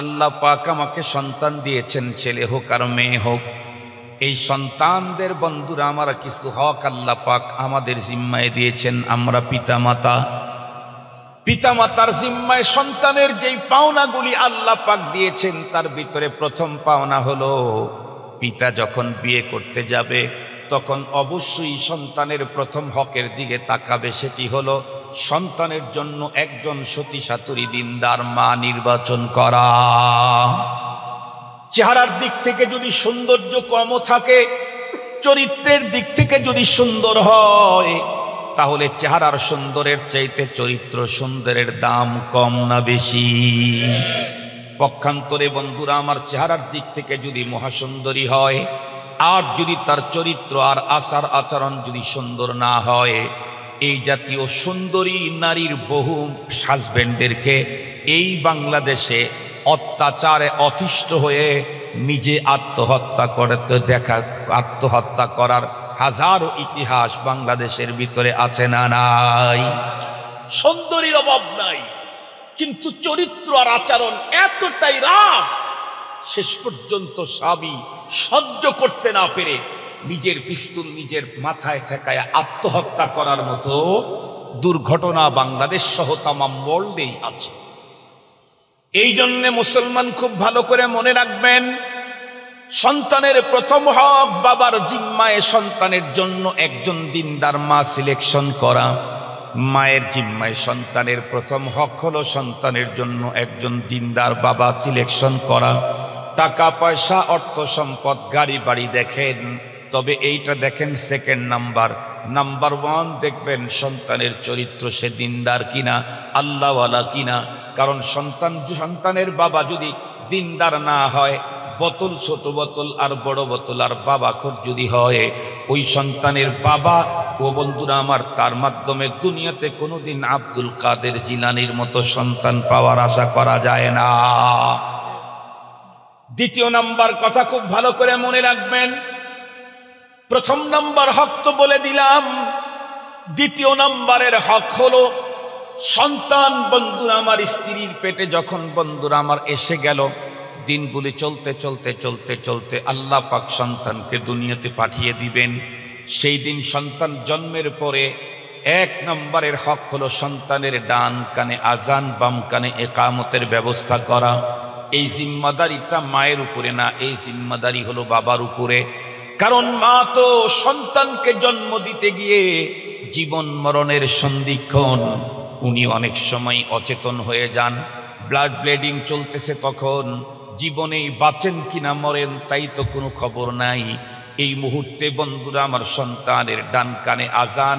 আল্লাহ পাক আমাকে সন্তান দিয়েছেন, ছেলে হোক আর মেয়ে হোক। এই সন্তানদের বন্ধুরা আমার কিছু হক আল্লাহ পাক আমাদের জিম্মায় দিয়েছেন। আমরা পিতামাতার জিম্মায় সন্তানের যেই পাওনাগুলি আল্লাহ পাক দিয়েছেন, তার ভিতরে প্রথম পাওনা হলো পিতা যখন বিয়ে করতে যাবে তখন অবশ্যই সন্তানের প্রথম হকের দিকে তাকাবে। সেটি হলো সন্তানের জন্য একজন সতী সাতুরী দিনদার মা নির্বাচন করা। চেহারার দিক থেকে যদি সৌন্দর্য কমও থাকে, চরিত্রের দিক থেকে যদি সুন্দর হয়, তাহলে চেহারার সুন্দরের চাইতে চরিত্র সুন্দরের দাম কম না বেশি? পক্ষান্তরে বন্ধুরা আমার, চেহারার দিক থেকে যদি মহাসুন্দরী হয় আর যদি তার চরিত্র আর আচার আচরণ যদি সুন্দর না হয়, এই জাতীয় সুন্দরী নারীর বহু হাজবেন্ডদেরকে এই বাংলাদেশে অত্যাচারে অতিষ্ঠ হয়ে নিজে আত্মহত্যা করতে দেখা, আত্মহত্যা করার হাজারো ইতিহাস বাংলাদেশের ভিতরে আছে না নাই? সুন্দরীর অভাব নাই, কিন্তু চরিত্র আর আচরণ এতটাই রাগ, শেষ পর্যন্ত স্বামী সহ্য করতে না পেরে নিজের পিস্তল নিজের মাথায় ঠেকায় আত্মহত্যা করার মতো দুর্ঘটনা বাংলাদেশ সহ তামাম ওয়ার্ল্ডেই আছে। এই জন্যে মুসলমান খুব ভালো করে মনে রাখবেন, সন্তানের প্রথম হক বাবার জিম্মায় সন্তানের জন্য একজন দিনদার মা সিলেকশন করা। মায়ের জিম্মায় সন্তানের প্রথম হক হলো সন্তানের জন্য একজন দিনদার বাবা সিলেকশন করা। টাকা পয়সা অর্থ সম্পদ গাড়ি বাড়ি দেখেন, তবে এইটা দেখেন সেকেন্ড নাম্বার। নাম্বার ওয়ান দেখবেন সন্তানের চরিত্র, সে দিনদার কিনা, আল্লাহওয়ালা কিনা। কারণ সন্তানের বাবা যদি দিনদার না হয়, বোতল ছোট বোতল আর বড় বোতল আর বাবাখোর যদি হয়, ওই সন্তানের বাবা ও বন্ধুরা আমার, তার মাধ্যমে দুনিয়াতে কোনোদিন আব্দুল কাদের জিলানীর মতো সন্তান পাওয়ার আশা করা যায় না। দ্বিতীয় নাম্বার কথা খুব ভালো করে মনে রাখবেন, প্রথম নাম্বার হক তো বলে দিলাম, দ্বিতীয় নাম্বারের হক হলো সন্তান বন্ধুরা আমার স্ত্রীর পেটে যখন বন্ধুরা আমার এসে গেল, দিনগুলি চলতে চলতে চলতে চলতে আল্লাহ পাক সন্তানকে দুনিয়াতে পাঠিয়ে দিবেন। সেই দিন সন্তান জন্মের পরে এক নম্বরের হক হলো সন্তানের ডান কানে আজান, বাম কানে একামতের ব্যবস্থা করা। এই জিম্মাদারিটা মায়ের উপরে না, এই জিম্মাদারি হলো বাবার উপরে। কারণ মা তো সন্তানকে জন্ম দিতে গিয়ে জীবন মরণের সন্ধিক্ষণ, উনি অনেক সময় অচেতন হয়ে যান, ব্লাড ব্লিডিং চলতেছে, তখন জীবনেই বাঁচেন কিনা মরেন তাই তো কোনো খবর নাই। এই মুহূর্তে বন্ধুরা আমার, সন্তানের ডান কানে আজান,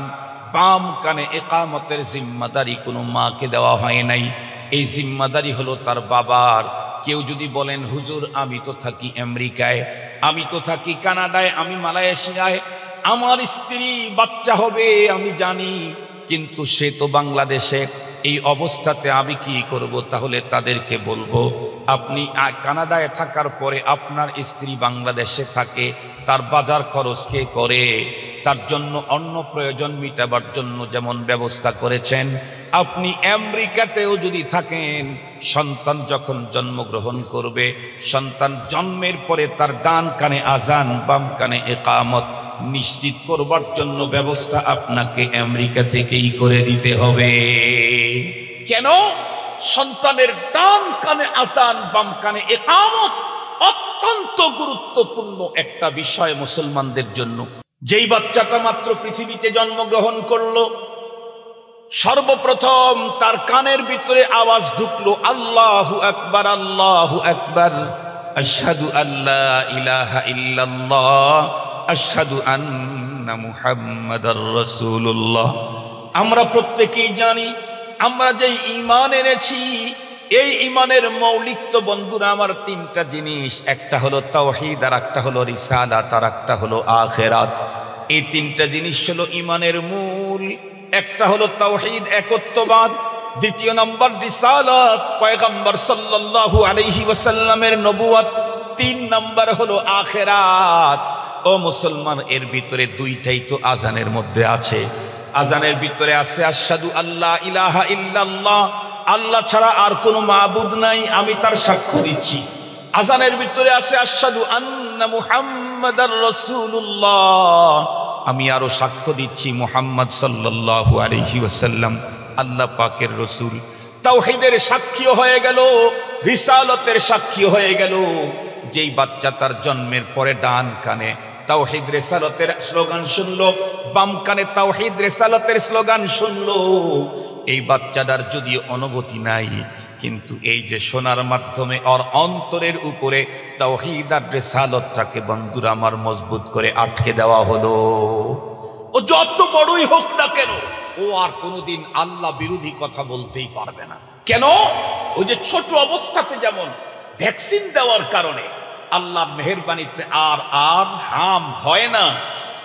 বাম কানে একামতের জিম্মাদারি কোনো মাকে দেওয়া হয় নাই। এই জিম্মাদারি হলো তার বাবার। কেউ যদি বলেন, হুজুর আমি তো থাকি আমেরিকায়, আমি তো থাকি কানাডায়, আমি মালয়েশিয়ায়, আমার স্ত্রী বাচ্চা হবে আমি জানি, কিন্তু সে তো বাংলাদেশে, এই অবস্থাতে আমি কি করব? তাহলে তাদেরকে বলবো, আপনি কানাডায় থাকার পরে আপনার স্ত্রী বাংলাদেশে থাকে, তার বাজার খরচ কে করে? তার জন্য অন্য প্রয়োজন মিটাবার জন্য যেমন ব্যবস্থা করেছেন, আপনি আমেরিকাতেও যদি থাকেন, সন্তান যখন জন্মগ্রহণ করবে, সন্তান জন্মের পরে তার ডান কানে আজান, বাম কানে একামত নিশ্চিত করবার জন্য ব্যবস্থা আপনাকে আমেরিকা থেকেই করে দিতে হবে। কেন? সন্তানের ডান কানে আজান, বাম কানে একামত অত্যন্ত গুরুত্বপূর্ণ একটা বিষয় মুসলমানদের জন্য। যেই বাচ্চাটা মাত্র পৃথিবীতে জন্মগ্রহণ করলো, সর্বপ্রথম তার কানের ভিতরে আওয়াজ ঢুকলো, আল্লাহু আকবার, আল্লাহু আকবার, আশহাদু আল্লা ইলাহা ইল্লাল্লাহ, আশহাদু আন্না মুহাম্মাদার রাসূলুল্লাহ। আমরা প্রত্যেকেই জানি, আমরা যে ঈমান এনেছি, এই ঈমানের মৌলিক তো বন্ধুরা আমার তিনটা জিনিস, একটা হলো তাওহীদ, আর একটা হলো রিসালাত, আর একটা হলো আখিরাত। এই তিনটা জিনিস হলো ঈমানের মূল। একটা হলো তাওহীদ, একত্ববাদ, দ্বিতীয় নম্বর রিসালাত, পয়গম্বর সাল্লাল্লাহু আলাইহি ওয়াসাল্লামের নবুয়ত, তিন নম্বর হলো আখিরাত। ও মুসলমান, এর ভিতরে দুইটাই তো আজানের মধ্যে আছে। আজানের ভিতরে আছে আশহাদু আল্লা ইলাহা ইল্লাল্লাহ, আল্লাহ ছাড়া আর কোনো মাবুদ নাই, আমি তার সাক্ষ্য দিচ্ছি। আজানের ভিতরে আছে আশহাদু আন্না মুহাম্মাদার রাসূলুল্লাহ, আমি আরো সাক্ষ্য দিচ্ছি মুহাম্মদ সাল্লাল্লাহু আলাইহি ওয়াসাল্লাম আল্লাহ পাকের রসুল। তাওহীদের সাক্ষী হয়ে গেল, রিসালতের সাক্ষী হয়ে গেল। যেই বাচ্চা তার জন্মের পরে ডান কানে তাওহীদ রিসালতের স্লোগান শুনলো, বাম কানে তাওহীদ রিসালতের স্লোগান শুনলো, এই বাচ্চাটার যদিও অনুভূতি নাই, কিন্তু এই যে শোনার মাধ্যমে ওর অন্তরের উপরে তাওহীদ আর রিসালতটাকে বন্ধুরা আমার মজবুত করে আটকে দেওয়া হলো। ও যত বড়ই হোক না কেন, ও আর কোনোদিন আল্লাহ বিরোধী কথা বলতেই পারবে না। কেন? ওই যে ছোট অবস্থাতে যেমন ভ্যাকসিন দেওয়ার কারণে আল্লাহর মেহেরবানিতে আর হাম হয় না,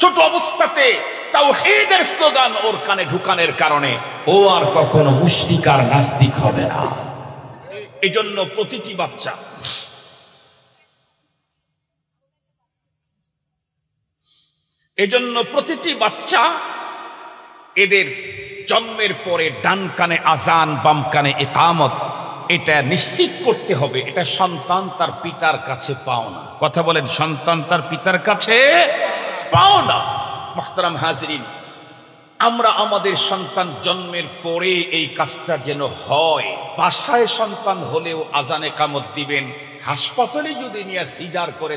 ছোট অবস্থাতে তাওহীদের স্লোগান ওর কানে ঢুকানোর কারণে ও আর কখনো মুশরিক আর নাস্তিক হবে না। এজন্য প্রতিটি বাচ্চা এদের জন্মের পরে ডান কানে আজান, বাম কানে ইকামত, এটা নিশ্চিত করতে হবে। এটা সন্তান তার পিতার কাছে পাও না। কথা বলেন, সন্তান তার পিতার কাছে পাও না। মুহতারাম হাজিরিন, আমরা আমাদের সন্তান জন্মের পরে এই কাজটা যেন হয়। বাসায় সন্তান হলেও আজান ইকামত দিবেন, হাসপাতালে যদি নিয়ে সিজার করে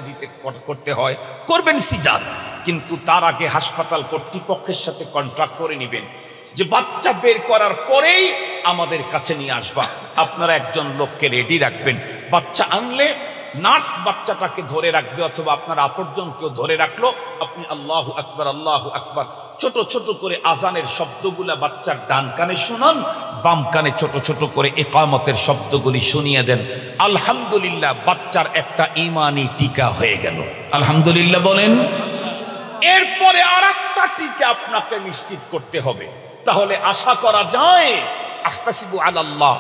করতে হয় করবেন সিজার, কিন্তু তার আগে হাসপাতাল কর্তৃপক্ষের সাথে কন্ট্রাক্ট করে নেবেন যে বাচ্চা বের করার পরেই আমাদের কাছে নিয়ে আসবা। আপনারা একজন লোককে রেডি রাখবেন, বাচ্চা আনলে নার্স বাচ্চাটাকে ধরে রাখবে, অথবা আপনার আপরজন কেউ ধরে রাখলো, আপনি আল্লাহু আকবার আল্লাহু আকবার ছোট ছোট করে আজানের শব্দগুলা বাচ্চার ডান কানে শোনান, বাম কানে ছোট ছোট করে ইকামতের শব্দগুলি শুনিয়ে দেন। আলহামদুলিল্লাহ, বাচ্চার একটা ঈমানি টিকা হয়ে গেল। আলহামদুলিল্লাহ বলেন। এরপরে আর একটা টিকা আপনাকে নিশ্চিত করতে হবে, তাহলে আশা করা যায় আহতাসিবু আলাল্লাহ,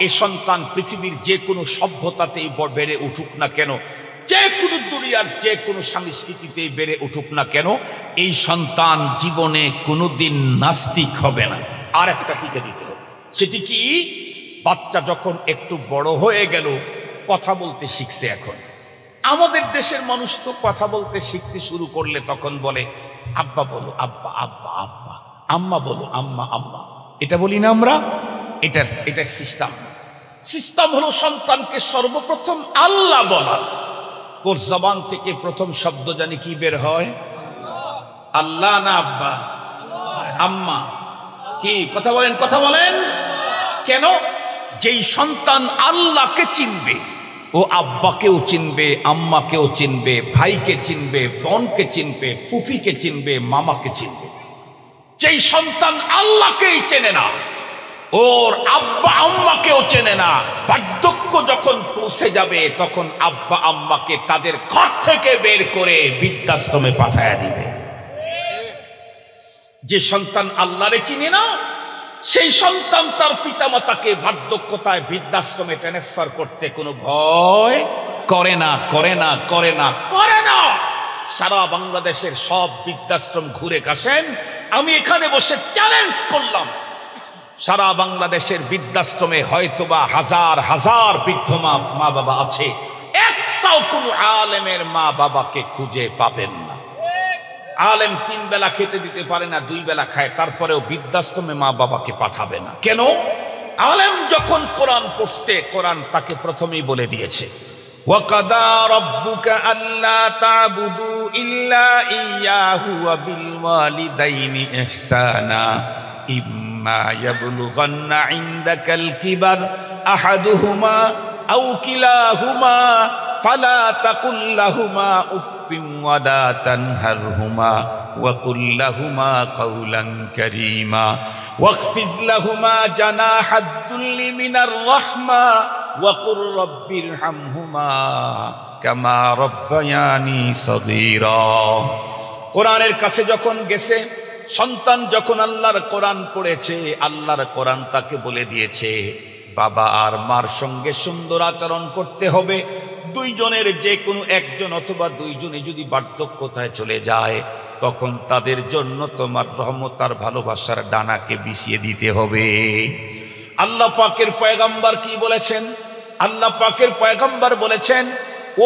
এই সন্তান পৃথিবীর যে কোনো সভ্যতাতেই বেড়ে উঠুক না কেন, যে কোনো দুনিয়ার যে কোনো সংস্কৃতিতেই বেড়ে উঠুক না কেন, এই সন্তান জীবনে কোনোদিন নাস্তিক হবে না। আর একটা টিকা দিতে হবে, সেটি কি? বাচ্চা যখন একটু বড় হয়ে গেল, কথা বলতে শিখছে। এখন আমাদের দেশের মানুষ তো কথা বলতে শিখতে শুরু করলে তখন বলে আব্বা বলো আব্বা, আব্বা আব্বা, আম্মা বলো আম্মা আম্মা। এটা বলি না আমরা? এটা সিস্টেম হলো সন্তানকে সর্বপ্রথম আল্লাহ বলা। ওর জবান থেকে প্রথম শব্দ জানি কি বের হয়? আল্লাহ না আব্বা? আম্মা। কি কথা বলেন, কথা বলেন। কেন? যেই সন্তান আল্লাহকে চিনবে, ও আব্বাকেও চিনবে, আম্মাকেও চিনবে, ভাইকে চিনবে, বোনকে চিনবে, ফুফিকে চিনবে, মামাকে চিনবে। যেই সন্তান আল্লাহকেই চেনে না, ওর আব্বা আম্মাকেও চেনে না, বার্ধক্য যখন পৌঁছে যাবে তখন আব্বা আম্মাকে তাদের ঘর থেকে বের করে বৃদ্ধাশ্রমে পাঠায়া দিবে। যে সন্তান আল্লাহরে চিনে না, সেই সন্তান তার পিতামাতাকে বার্ধক্যতায় বৃদ্ধাশ্রমে ট্রান্সফার করতে কোনো ভয় করে না, করে না, করে না, করে না। সারা বাংলাদেশের সব বৃদ্ধাশ্রম ঘুরে আসেন, আমি এখানে বসে চ্যালেঞ্জ করলাম, সারা বাংলাদেশের বৃদ্ধাশ্রমে হয়তোবা হাজার হাজার বৃদ্ধ মা বাবা আছে, একটাও কোনো আলেমের মা বাবাকে খুঁজে পাবেন না। আলেম 3 বেলা খেতে দিতে পারে না, 2 বেলা খায়, তারপরেও বৃদ্ধাশ্রমে মা বাবাকে পাঠাবে না। কেন? আলেম যখন কোরআন পড়ছে, কোরআন তাকে প্রথমেই বলে দিয়েছে ওয়াকাদা রাব্বুকা আল্লা তা'বুদু ইল্লা ইয়্যাহু ওয়া বিল ওয়ালিদাইনি ইহসানা ইম্মা ইয়াবলুগান্না ইনদাকাল কিবার আহাদুহুমা আও কিলাহুমা ফালা তাকুল লাহুমা উফফিন ওয়ালা তানহারহুমা ওয়া কুল লাহুমা কাওলান কারীমা ওয়াখফিজ লাহুমা জানাহাদ দুল্লি মিনার রাহমা ওয়া কুর রাব্বিরহামহুমা কামা রাব্বায়ানি সগীরা। কোরআনের কাছে যখন গেছে, সন্তান যখন আল্লাহর কোরআন পড়েছে, আল্লাহর কোরআন তাকে বলে দিয়েছে বাবা আর মার সঙ্গে সুন্দর আচরণ করতে হবে। 2 জনের যে কোনো একজন অথবা 2 জনে যদি বার্ধক্যতায় চলে যায়, তখন তাদের জন্য তোমার রহমত আর ভালোবাসার ডানাকে বিছিয়ে দিতে হবে। আল্লাহ পাকের পয়গম্বর কি বলেছেন? আল্লাহ পাকের পয়গম্বর বলেছেন,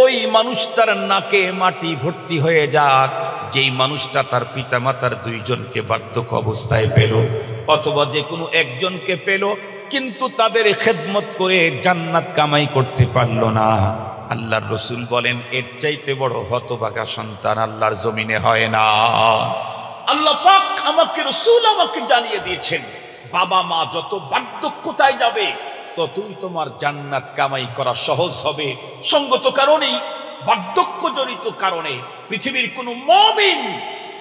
ওই মানুষটার নাকে মাটি ভর্তি হয়ে যাক যেই মানুষটা তার পিতা মাতার দুইজনকে বার্ধক্য অবস্থায় পেল, অথবা যে কোনো একজনকে পেল কিন্তু তাদের খেদমত করে জান্নাত কামাই করতে পারল না। আল্লাহর রসুল বলেন, এর চাইতে বড় হতভাগা সন্তান আল্লাহর জমিনে হয় না। আল্লাহ পাক আমাকে, রসুল আমাকে জানিয়ে দিয়েছেন, বাবা মা যত বার্ধক্যতায় যাবে ততই তোমার জান্নাত কামাই করা সহজ হবে। সঙ্গত কারণেই, বার্ধক্য জড়িত কারণে পৃথিবীর কোনো মুমিন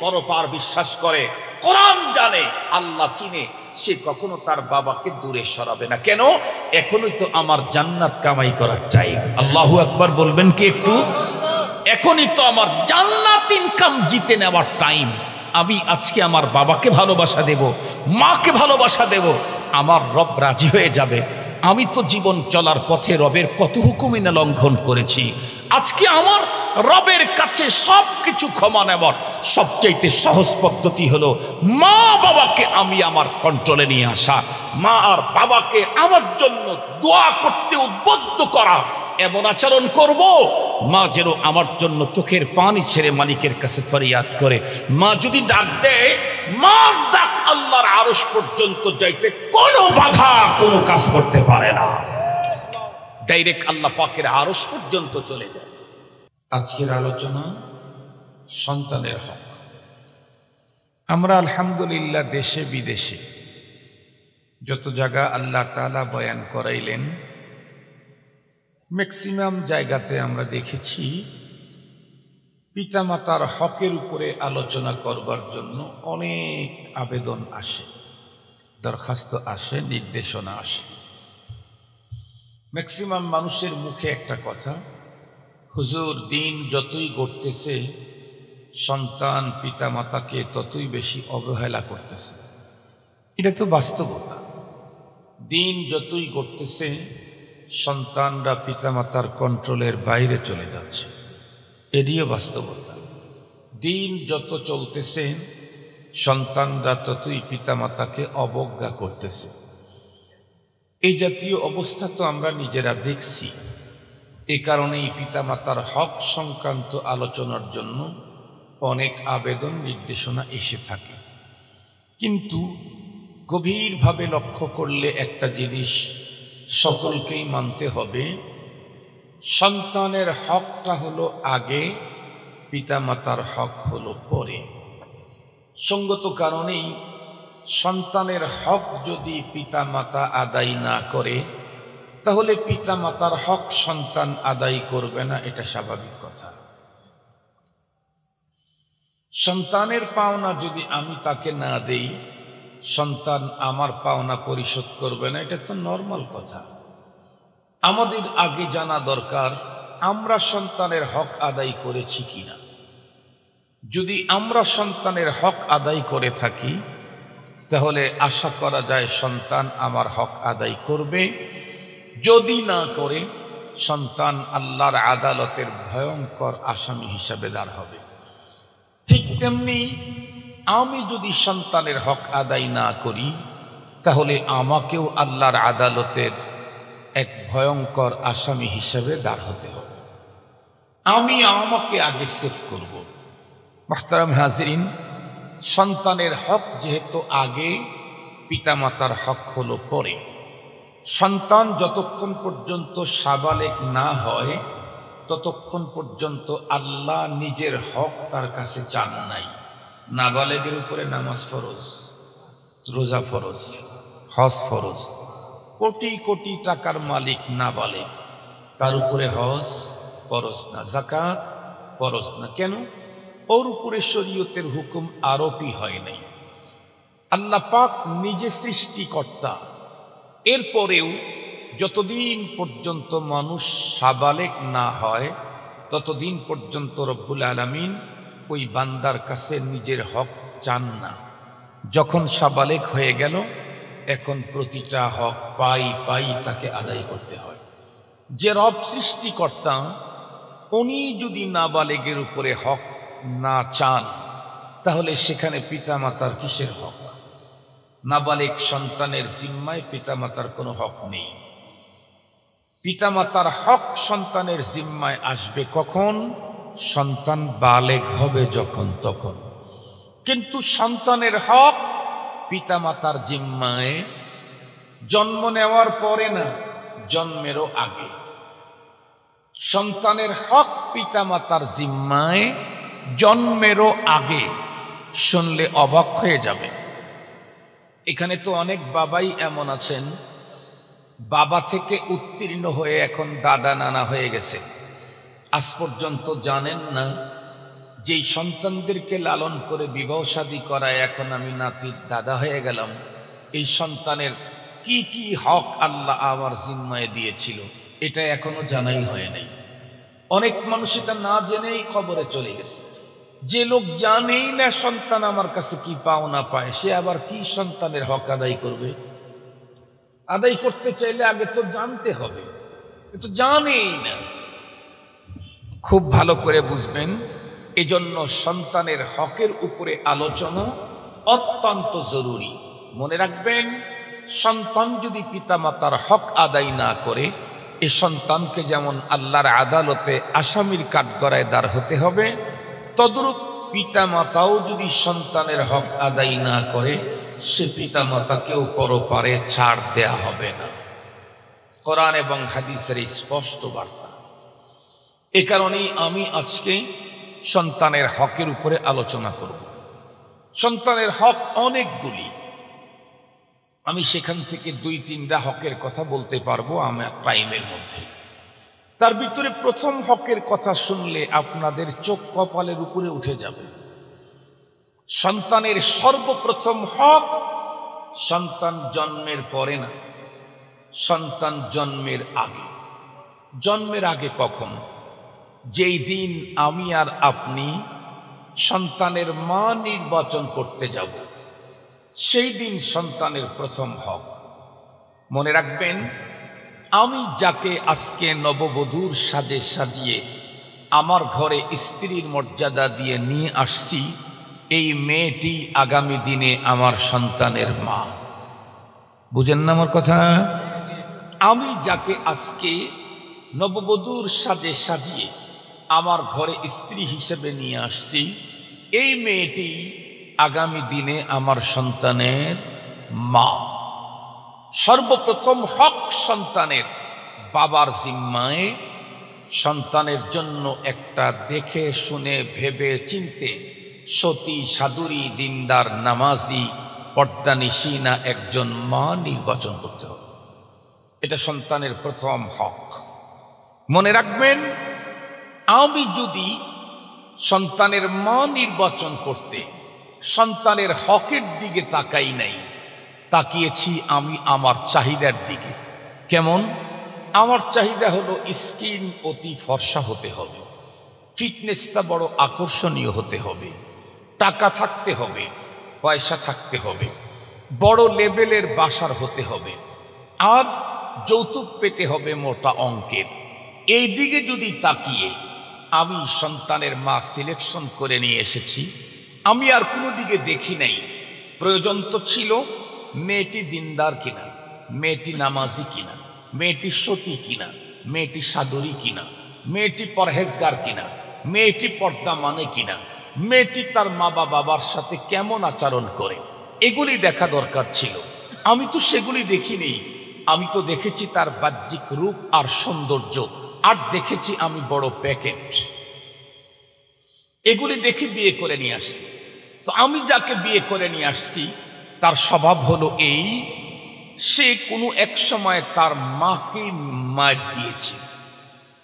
পরপার বিশ্বাস করে, কোরআন জানে, আল্লাহ চিনে, সে কখনো তার বাবাকে দূরে সরাবে না। কেন? এখনই তো আমার জান্নাত কামাই করার টাইম। আল্লাহু আকবার বলবেন কি একটু? এখনই তো আমার জান্নাত ইনকাম জিতে নেওয়ার টাইম। আমি আজকে আমার বাবাকে ভালোবাসা দেব, মাকে ভালোবাসা দেব, আমার রব রাজি হয়ে যাবে। আমি তো জীবন চলার পথে রবের কত হুকুমই না লঙ্ঘন করেছি। আজকে আমার রবের কাছে সব কিছু ক্ষমা নেওয়ার সবচাইতে সহজ পদ্ধতি হলো মা বাবাকে আমি আমার কন্ট্রোলে নিয়ে আসা, মা আর বাবাকে আমার জন্য দোয়া করতে উদ্বুদ্ধ করা। এমন আচরণ করব মা যেন আমার জন্য চোখের পানি ছেড়ে মালিকের কাছে ফরিয়াদ করে। মা যদি ডাক দেয়, মার ডাক আল্লাহর আরশ পর্যন্ত যাইতে কোনো বাধা, কোনো কাজ করতে পারে না, ডাইরেক্ট আল্লাহ পাকের আরশ পর্যন্ত চলে যায়। আজকের আলোচনা সন্তানের হক। আমরা আলহামদুলিল্লাহ দেশে বিদেশে যত জায়গা আল্লাহ তাআলা বয়ান করাইলেন, ম্যাক্সিমাম জায়গাতে আমরা দেখেছি পিতামাতার হকের উপরে আলোচনা করবার জন্য অনেক আবেদন আসে, দরখাস্ত আসে, নির্দেশনা আসে। ম্যাক্সিমাম মানুষের মুখে একটা কথা, হুজুর দিন যতই গড়তেছে সন্তান পিতামাতাকে ততই বেশি অবহেলা করতেছে। এটা তো বাস্তবতা। দিন যতই গড়তেছে সন্তানরা পিতামাতার কন্ট্রোলের বাইরে চলে যাচ্ছে, এটিও বাস্তবতা। দিন যত চলতেছে সন্তানরা ততই পিতামাতাকে অবজ্ঞা করতেছে। এই জাতীয় অবস্থা তো আমরা নিজেরা দেখছি। এ কারণেই পিতামাতার হক সংক্রান্ত আলোচনার জন্য অনেক আবেদন, নির্দেশনা এসে থাকে। কিন্তু গভীরভাবে লক্ষ্য করলে একটা জিনিস সকলকেই মানতে হবে, সন্তানের হকটা হলো আগে, পিতামাতার হক হলো পরে। সঙ্গত কারণেই সন্তানের হক যদি পিতামাতা আদায় না করে তাহলে পিতামাতার হক সন্তান আদায় করবে না, এটা স্বাভাবিক কথা। সন্তানের পাওনা যদি আমি তাকে না দেই, সন্তান আমার পাওনা পরিশোধ করবে না, এটা তো নর্মাল কথা। আমাদের আগে জানা দরকার আমরা সন্তানের হক আদায় করেছি কিনা। যদি আমরা সন্তানের হক আদায় করে থাকি তাহলে আশা করা যায় সন্তান আমার হক আদায় করবে। যদি না করে সন্তান আল্লাহর আদালতের ভয়ঙ্কর আসামি হিসাবে দাঁড় হবে। ঠিক তেমনি আমি যদি সন্তানের হক আদায় না করি তাহলে আমাকেও আল্লাহর আদালতের এক ভয়ঙ্কর আসামি হিসাবে দাঁড় হতে হবে। আমি আমাকে আগে সেভ করব। মুহতারাম হাজিরিন, সন্তানের হক যেহেতু আগে, পিতামাতার হক হলো পরে। সন্তান যতক্ষণ পর্যন্ত সাবালেগ না হয় ততক্ষণ পর্যন্ত আল্লাহ নিজের হক তার কাছে চান নাই। নাবালেগের উপরে নামাজ ফরজ, রোজা ফরজ, হজ ফরজ। কোটি কোটি টাকার মালিক নাবালেগ, তার উপরে হজ ফরজ না, যাকাত ফরজ না। কেন? ওর উপরে শরীয়তের হুকুম আরোপই হয় নাই। আল্লাহ পাক নিজে সৃষ্টিকর্তা। এরপরেও যতদিন পর্যন্ত মানুষ সাবালেগ না হয় ততদিন পর্যন্ত রব্বুল আলামিন ওই বান্দার কাছে নিজের হক চান না। যখন সাবালেগ হয়ে গেল এখন প্রতিটা হক পাই তাকে আদায় করতে হয়। যে রব সৃষ্টিকর্তা উনি যদি নাবালেগের উপরে হক না চান তাহলে সেখানে পিতামাতার কিসের হক? নাবালিগ সন্তানের জিম্মায় পিতামাতার কোনো হক নেই। পিতামাতার হক সন্তানের জিম্মায় আসবে কখন? সন্তান বালেগ হবে যখন তখন। কিন্তু সন্তানের হক পিতামাতার জিম্মায় জন্ম নেওয়ার পরে না, জন্মেরও আগে। সন্তানের হক পিতামাতার জিম্মায় জন্মেরও আগে। শুনলে অবাক হয়ে যাবে। এখানে তো অনেক বাবাই এমন আছেন, বাবা থেকে উত্তীর্ণ হয়ে এখন দাদা নানা হয়ে গেছে। আজ পর্যন্ত জানেন না যেই সন্তানদেরকে লালন করে বিবাহ শাদী করায় এখন আমি নাতির দাদা হয়ে গেলাম, এই সন্তানের কি কি হক আল্লাহ আমার জিম্মায় দিয়েছিল এটা এখনো জানাই হয় নাই। অনেক মানুষ এটা না জেনেই কবরে চলে গেছে। যে লোক জানেই না সন্তান আমার কাছে কি পাওনা পায়, সে আবার কি সন্তানের হক আদায় করবে? আদায় করতে চাইলে আগে তো জানতে হবে, তো জানেই না। খুব ভালো করে বুঝবেন, এজন্য সন্তানের হকের উপরে আলোচনা অত্যন্ত জরুরি। মনে রাখবেন, সন্তান যদি পিতামাতার হক আদায় না করে, এ সন্তানকে যেমন আল্লাহর আদালতে আসামির কাঠগড়ায় দাঁড় হতে হবে, তদ্রূপ পিতামাতাও যদি সন্তানের হক আদায় না করে, সে পিতামাতাকেও পরপারে ছাড় দেয়া হবে না। কোরআন এবং হাদিসের স্পষ্ট বার্তা। এ কারণেই আমি আজকে সন্তানের হকের উপরে আলোচনা করব। সন্তানের হক অনেকগুলি, আমি সেখান থেকে 2-3টা হকের কথা বলতে পারবো আমার টাইমের মধ্যে। তার ভিতরে প্রথম হকের কথা শুনলে আপনাদের চোখ কপালের উপরে উঠে যাবে। সন্তানের সর্বপ্রথম হক সন্তান জন্মের পরে না, সন্তান জন্মের আগে। জন্মের আগে কখন? যেই দিন আমি আর আপনি সন্তানের মা নির্বাচন করতে যাব, সেই দিন সন্তানের প্রথম হক। মনে রাখবেন, আমি যাকে আজকে নববধূর সাজে সাজিয়ে আমার ঘরে স্ত্রীর মর্যাদা দিয়ে নিয়ে আসছি, এই মেয়েটি আগামী দিনে আমার সন্তানের মা। বুঝেন না আমার কথা? আমি যাকে আজকে নববধূর সাজে সাজিয়ে আমার ঘরে স্ত্রী হিসেবে নিয়ে আসছি, এই মেয়েটি আগামী দিনে আমার সন্তানের মা। সর্বপ্রথম হক সন্তানের বাবার জিম্মায় সন্তানের জন্য একটা দেখে শুনে ভেবে চিনতে সতী সাধুরী দিনদার নামাজি পর্দানিশীনা একজন মা নির্বাচন করতে হবে। এটা সন্তানের প্রথম হক। মনে রাখবেন, আমি যদি সন্তানের মা নির্বাচন করতে সন্তানের হকের দিকে তাকাই নাই, তাকিয়েছি আমি আমার চাহিদার দিকে। কেমন? আমার চাহিদা হলো স্কিন অতি ফর্সা হতে হবে, ফিটনেসটা বড় আকর্ষণীয় হতে হবে, টাকা থাকতে হবে, পয়সা থাকতে হবে, বড় লেভেলের বাসার হতে হবে, আর যৌতুক পেতে হবে মোটা অঙ্কের। এই দিকে যদি তাকিয়ে আমি সন্তানের মা সিলেকশন করে নিয়ে এসেছি, আমি আর কোনো দিকে দেখি নাই। প্রয়োজন তো ছিল মেয়েটি দিনদার কিনা, মেয়েটি নামাজি কিনা, মেয়েটি সতী কিনা, মেয়েটি সাধুরী কিনা, মেয়েটি পরহেজগার কিনা, মেয়েটি পর্দা মানে কিনা, মেয়েটি তার মা বাবার সাথে কেমন আচরণ করে, এগুলি দেখা দরকার ছিল। আমি তো সেগুলি দেখিনি। আমি তো দেখেছি তার বাহ্যিক রূপ আর সৌন্দর্য, আর দেখেছি আমি বড় প্যাকেট। এগুলি দেখে বিয়ে করে নিয়ে আসছি। তো আমি যাকে বিয়ে করে নিয়ে আসছি, তার স্বভাব হলো এই, সে কোনো এক সময় তার মাকে মার দিয়েছে।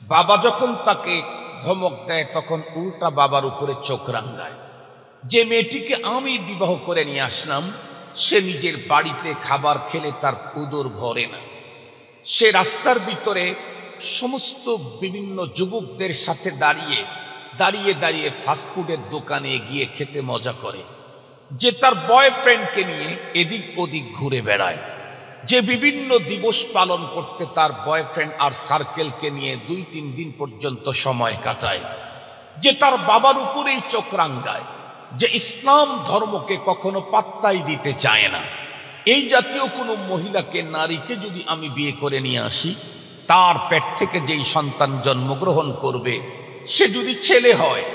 বাবা যখন তাকে ধমক দেয়, তখন উল্টা বাবার উপরে চোখ রাঙায়। যে মেয়েটিকে আমি বিবাহ করে নিয়ে আসলাম, সে নিজের বাড়িতে খাবার খেলে তার উদর ভরে না। সে রাস্তার ভিতরে সমস্ত বিভিন্ন যুবকদের সাথে দাঁড়িয়ে দাঁড়িয়ে দাঁড়িয়ে ফাস্টফুডের দোকানে গিয়ে খেতে মজা করে। যে তার বয়ফ্রেন্ডকে নিয়ে এদিক ওদিক ঘুরে বেড়ায়। যে বিভিন্ন দিবস পালন করতে তার বয়ফ্রেন্ড আর সার্কেলকে নিয়ে 2-3 দিন পর্যন্ত সময় কাটায়। যে তার বাবার উপরেই চোখ রাঙায়। যে ইসলাম ধর্মকে কখনো পাত্তাই দিতে চায় না। এই জাতীয় কোনো মহিলাকে, নারীকে যদি আমি বিয়ে করে নিয়ে আসি, তার পেট থেকে যেই সন্তান জন্মগ্রহণ করবে সে যদি ছেলে হয়,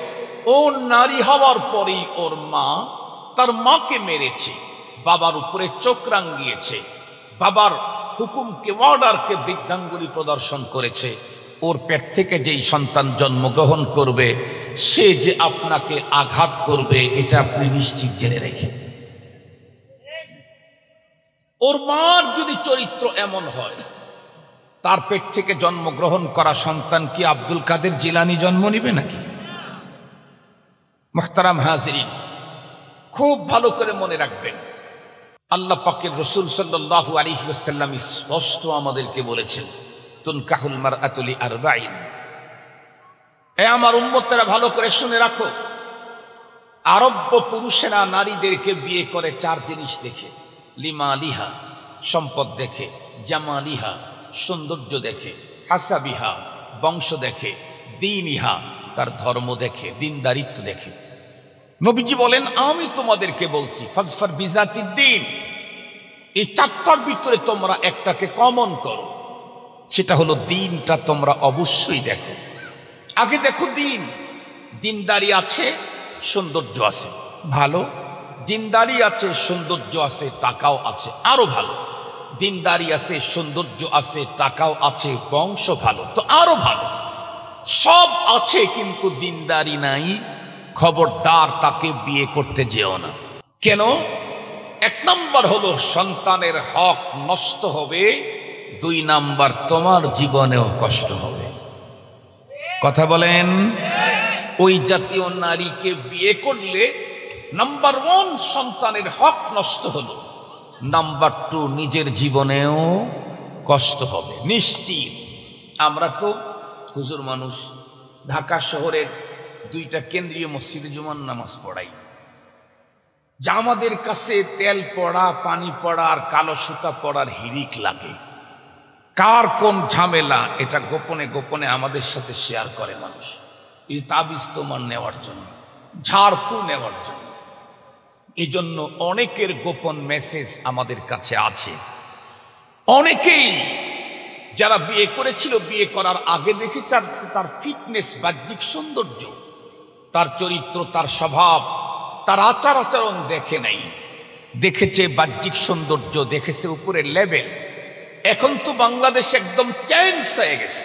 ও নারী হওয়ার পরেই ওর মা তার মাকে মেরেছে, বাবার উপরে চোখ রাঙিয়েছে, বাবার হুকুমকে, অর্ডারকে বৃদ্ধাঙ্গুলি প্রদর্শন করেছে, ওর পেট থেকে যেই সন্তান জন্মগ্রহণ করবে সে যে আপনাকে আঘাত করবে এটা আপনি নিশ্চিত জেনে রেখে। ওর মার যদি চরিত্র এমন হয়, তার পেট থেকে জন্মগ্রহণ করা সন্তান কি আব্দুল কাদের জিলানী জন্ম নিবে নাকি? মুহতারাম হাজিরিন, খুব ভালো করে মনে রাখবেন, আল্লাহ পাকের রাসূল সাল্লাল্লাহু আলাইহি ওয়াসাল্লাম স্পষ্ট আমাদেরকে বলেছেন, তুনকাহুল মারআতু লিআরবাঈন। আমার উম্মতেরা ভালো করে শুনে রাখো, আরব্য পুরুষেরা নারীদেরকে বিয়ে করে চার জিনিস দেখে। লিমালিহা, সম্পদ দেখে; জামালিহা, সৌন্দর্য দেখে; হাসাবিহা, বংশ দেখে; দীনিহা, তার ধর্ম দেখে, দিনদারিত্ব দেখে। নবীজি বলেন, আমি তোমাদেরকে বলছি ফাজফার বিজাতিদ দ্বীন, এই চারটার ভিতরে তোমরা একটাকে কমন করো, সেটা হলো দিনটা তোমরা অবশ্যই দেখো। আগে দেখো দিন, দিনদারি আছে, সৌন্দর্য আছে, ভালো। দিনদারি আছে, সৌন্দর্য আছে, টাকাও আছে, আরো ভালো। দিনদারি আছে, সৌন্দর্য আছে, টাকাও আছে, বংশ ভালো, তো আরো ভালো। সব আছে কিন্তু দিনদারি নাই, খবরদার তাকে বিয়ে করতে যেও না। কেন? এক নাম্বার হলো সন্তানের হক নষ্ট হবে, দুই নাম্বার তোমার জীবনেও কষ্ট হবে। কথা বলেন। ওই জাতীয় নারীকে বিয়ে করলে নাম্বার 1 সন্তানের হক নষ্ট হলো, নাম্বার 2 নিজের জীবনেও কষ্ট হবে নিশ্চিত। আমরা তো হুজুর মানুষ, ঢাকা শহরের 2টা কেন্দ্রীয় মসজিদে জুমার নামাজ পড়াই, যা আমাদের কাছে তেল পড়া, পানি পড়া আর কালো সুতা পড়ার হিড়িক লাগে। কার কোন ঝামেলা এটা গোপনে গোপনে আমাদের সাথে শেয়ার করে মানুষ, এই তাবিজ তোমার নেওয়ার জন্য, ঝাড়ফুঁ নেওয়ার জন্য। এই জন্য অনেকের গোপন মেসেজ আমাদের কাছে আছে। অনেকেই যারা বিয়ে করেছিল, বিয়ে করার আগে দেখেছে তার ফিটনেস, বাহ্যিক সৌন্দর্য, তার চরিত্র, তার স্বভাব, তার আচার আচরণ দেখে নাই, দেখেছে বাহ্যিক সৌন্দর্য, দেখেছে উপরের লেভেল। এখন তো বাংলাদেশ একদম চেঞ্জ হয়ে গেছে।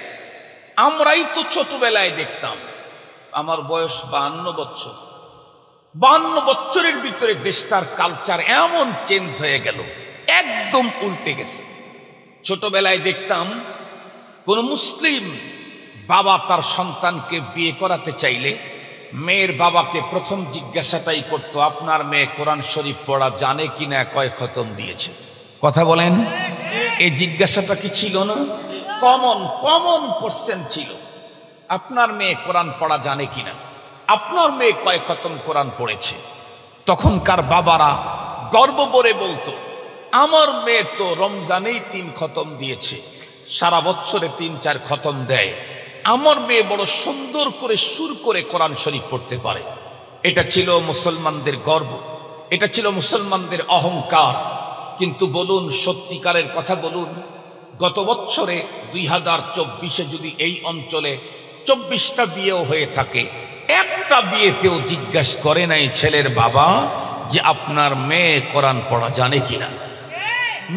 আমরাই তো ছোটবেলায় দেখতাম, আমার বয়স 52 বছর, 52 বছরের ভিতরে দেশটার কালচার এমন চেঞ্জ হয়ে গেল, একদম উল্টে গেছে। ছোটবেলায় দেখতাম কোন মুসলিম বাবা তার সন্তানকে বিয়ে করাতে চাইলে মেয়ের বাবাকে প্রথম জিজ্ঞাসাটাই করতো, আপনার মেয়ে কোরআন শরীফ পড়া জানে কিনা, কয় খতম দিয়েছে। কথা বলেন। এই জিজ্ঞাসাটা কি ছিল না? কমন কোশ্চেন ছিল, আপনার মেয়ে কোরআন পড়া জানে কিনা, আপনার মেয়ে কয় খতম কোরআন পড়েছে। তখনকার বাবারা গর্ব করে বলতো, আমার মেয়ে তো রমজানেই 3 খতম দিয়েছে, সারা বছরে 3-4 খতম দেয়, আমার মেয়ে বড় সুন্দর করে সুর করে কোরআন শরীফ পড়তে পারে। এটা ছিল মুসলমানদের গর্ব, এটা ছিল মুসলমানদের অহংকার। কিন্তু বলুন, সত্যিকারের কথা বলুন, গত বছরে 2024-এ যদি এই অঞ্চলে 24টা বিয়েও হয়ে থাকে, একটা বিয়েতেও জিজ্ঞাসা করে নাই ছেলের বাবা যে আপনার মেয়ে কোরআন পড়া জানে কিনা।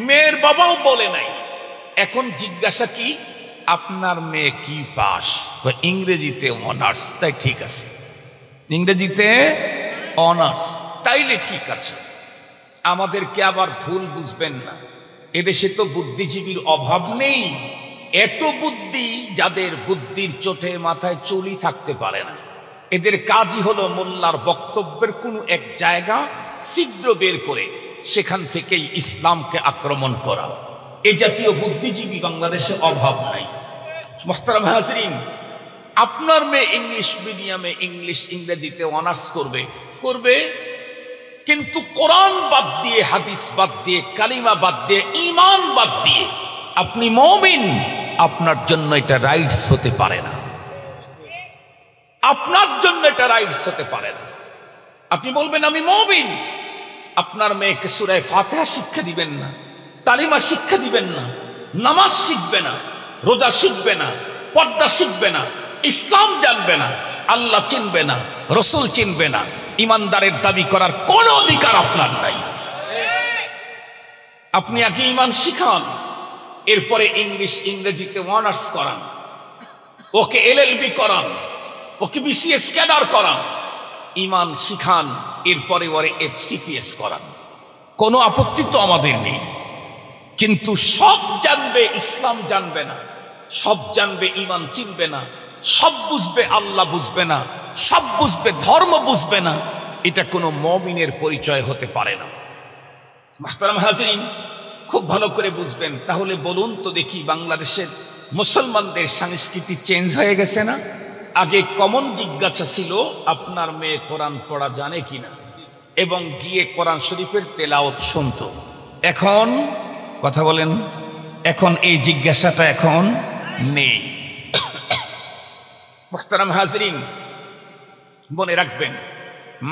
মেয়ের বাবাও বলে নাই। এখন জিজ্ঞাসা কি, আপনার মেয়ে কি পাস? ইংরেজিতে অনার্স। তাই ঠিক আছে, ইংরেজিতে অনার্স, তাইলে ঠিক আছে। আমাদেরকে আবার ভুল বুঝবেন না, এদেশে তো বুদ্ধিজীবীর অভাব নেই। এত বুদ্ধি যাদের, বুদ্ধির চোটে মাথায় চুলই থাকতে পারে না, এদের কাজই হলো মোল্লার বক্তব্যের কোনো এক জায়গা ছিদ্র বের করে সেখান থেকেই ইসলামকে আক্রমণ করা। এ জাতীয় বুদ্ধিজীবী বাংলাদেশে অভাব নাই। মুহতারাম হাজরিন, আপনার মেয়ে ইংলিশ মিডিয়ামে ইংরেজিতে অনার্স করবে, কিন্তু কোরআন বাদ দিয়ে, হাদিস বাদ দিয়ে, কালিমা বাদ দিয়ে, ঈমান বাদ দিয়ে আপনি মুমিন, আপনার জন্য এটা রাইটস হতে পারে না। আপনার জন্য এটা রাইটস হতে পারে না। আপনি বলবেন আমি মুমিন, আপনার মেয়েকে সূরা ফাতিহা শিক্ষা দিবেন না, কালিমা শিক্ষা দিবেন না, নামাজ শিখবে না, রোজা শিখবে না, পর্দা শিখবে না, ইসলাম জানবে না, আল্লাহ চিনবে না, রসুল চিনবে না, ইমানদারের দাবি করার কোনো অধিকার আপনার নাই। আপনি আগে ইমান শিখান, এরপরে ইংরেজিতে অনার্স করান, ওকে এলএলবি করান, ওকে বিসিএস ক্যাডার করান, ইমান শিখান, এরপরে ওরে এফসিপিএস করান। কোনো আপত্তি তো আমাদের নেই। কিন্তু সব জানবে, ইসলাম জানবে না, সব জানবে, ইমান চিনবে না, সব বুঝবে, আল্লাহ বুঝবে না, সব বুঝবে, ধর্ম বুঝবে না, এটা কোনো মুমিনের পরিচয় হতে পারে না। মুহতারাম হাজিরিন, খুব ভালো করে বুঝবেন। তাহলে বলুন তো দেখি, বাংলাদেশের মুসলমানদের সংস্কৃতি চেঞ্জ হয়ে গেছে না? আগে কমন জিজ্ঞাসা ছিল আপনার মেয়ে কোরআন পড়া জানে কিনা, এবং গিয়ে কোরআন শরীফের তেলাওয়াত শুনতো। এখন কথা বলেন, এখন এই জিজ্ঞাসাটা এখন নেই। মুহতারাম হাজিরিন, মনে রাখবেন,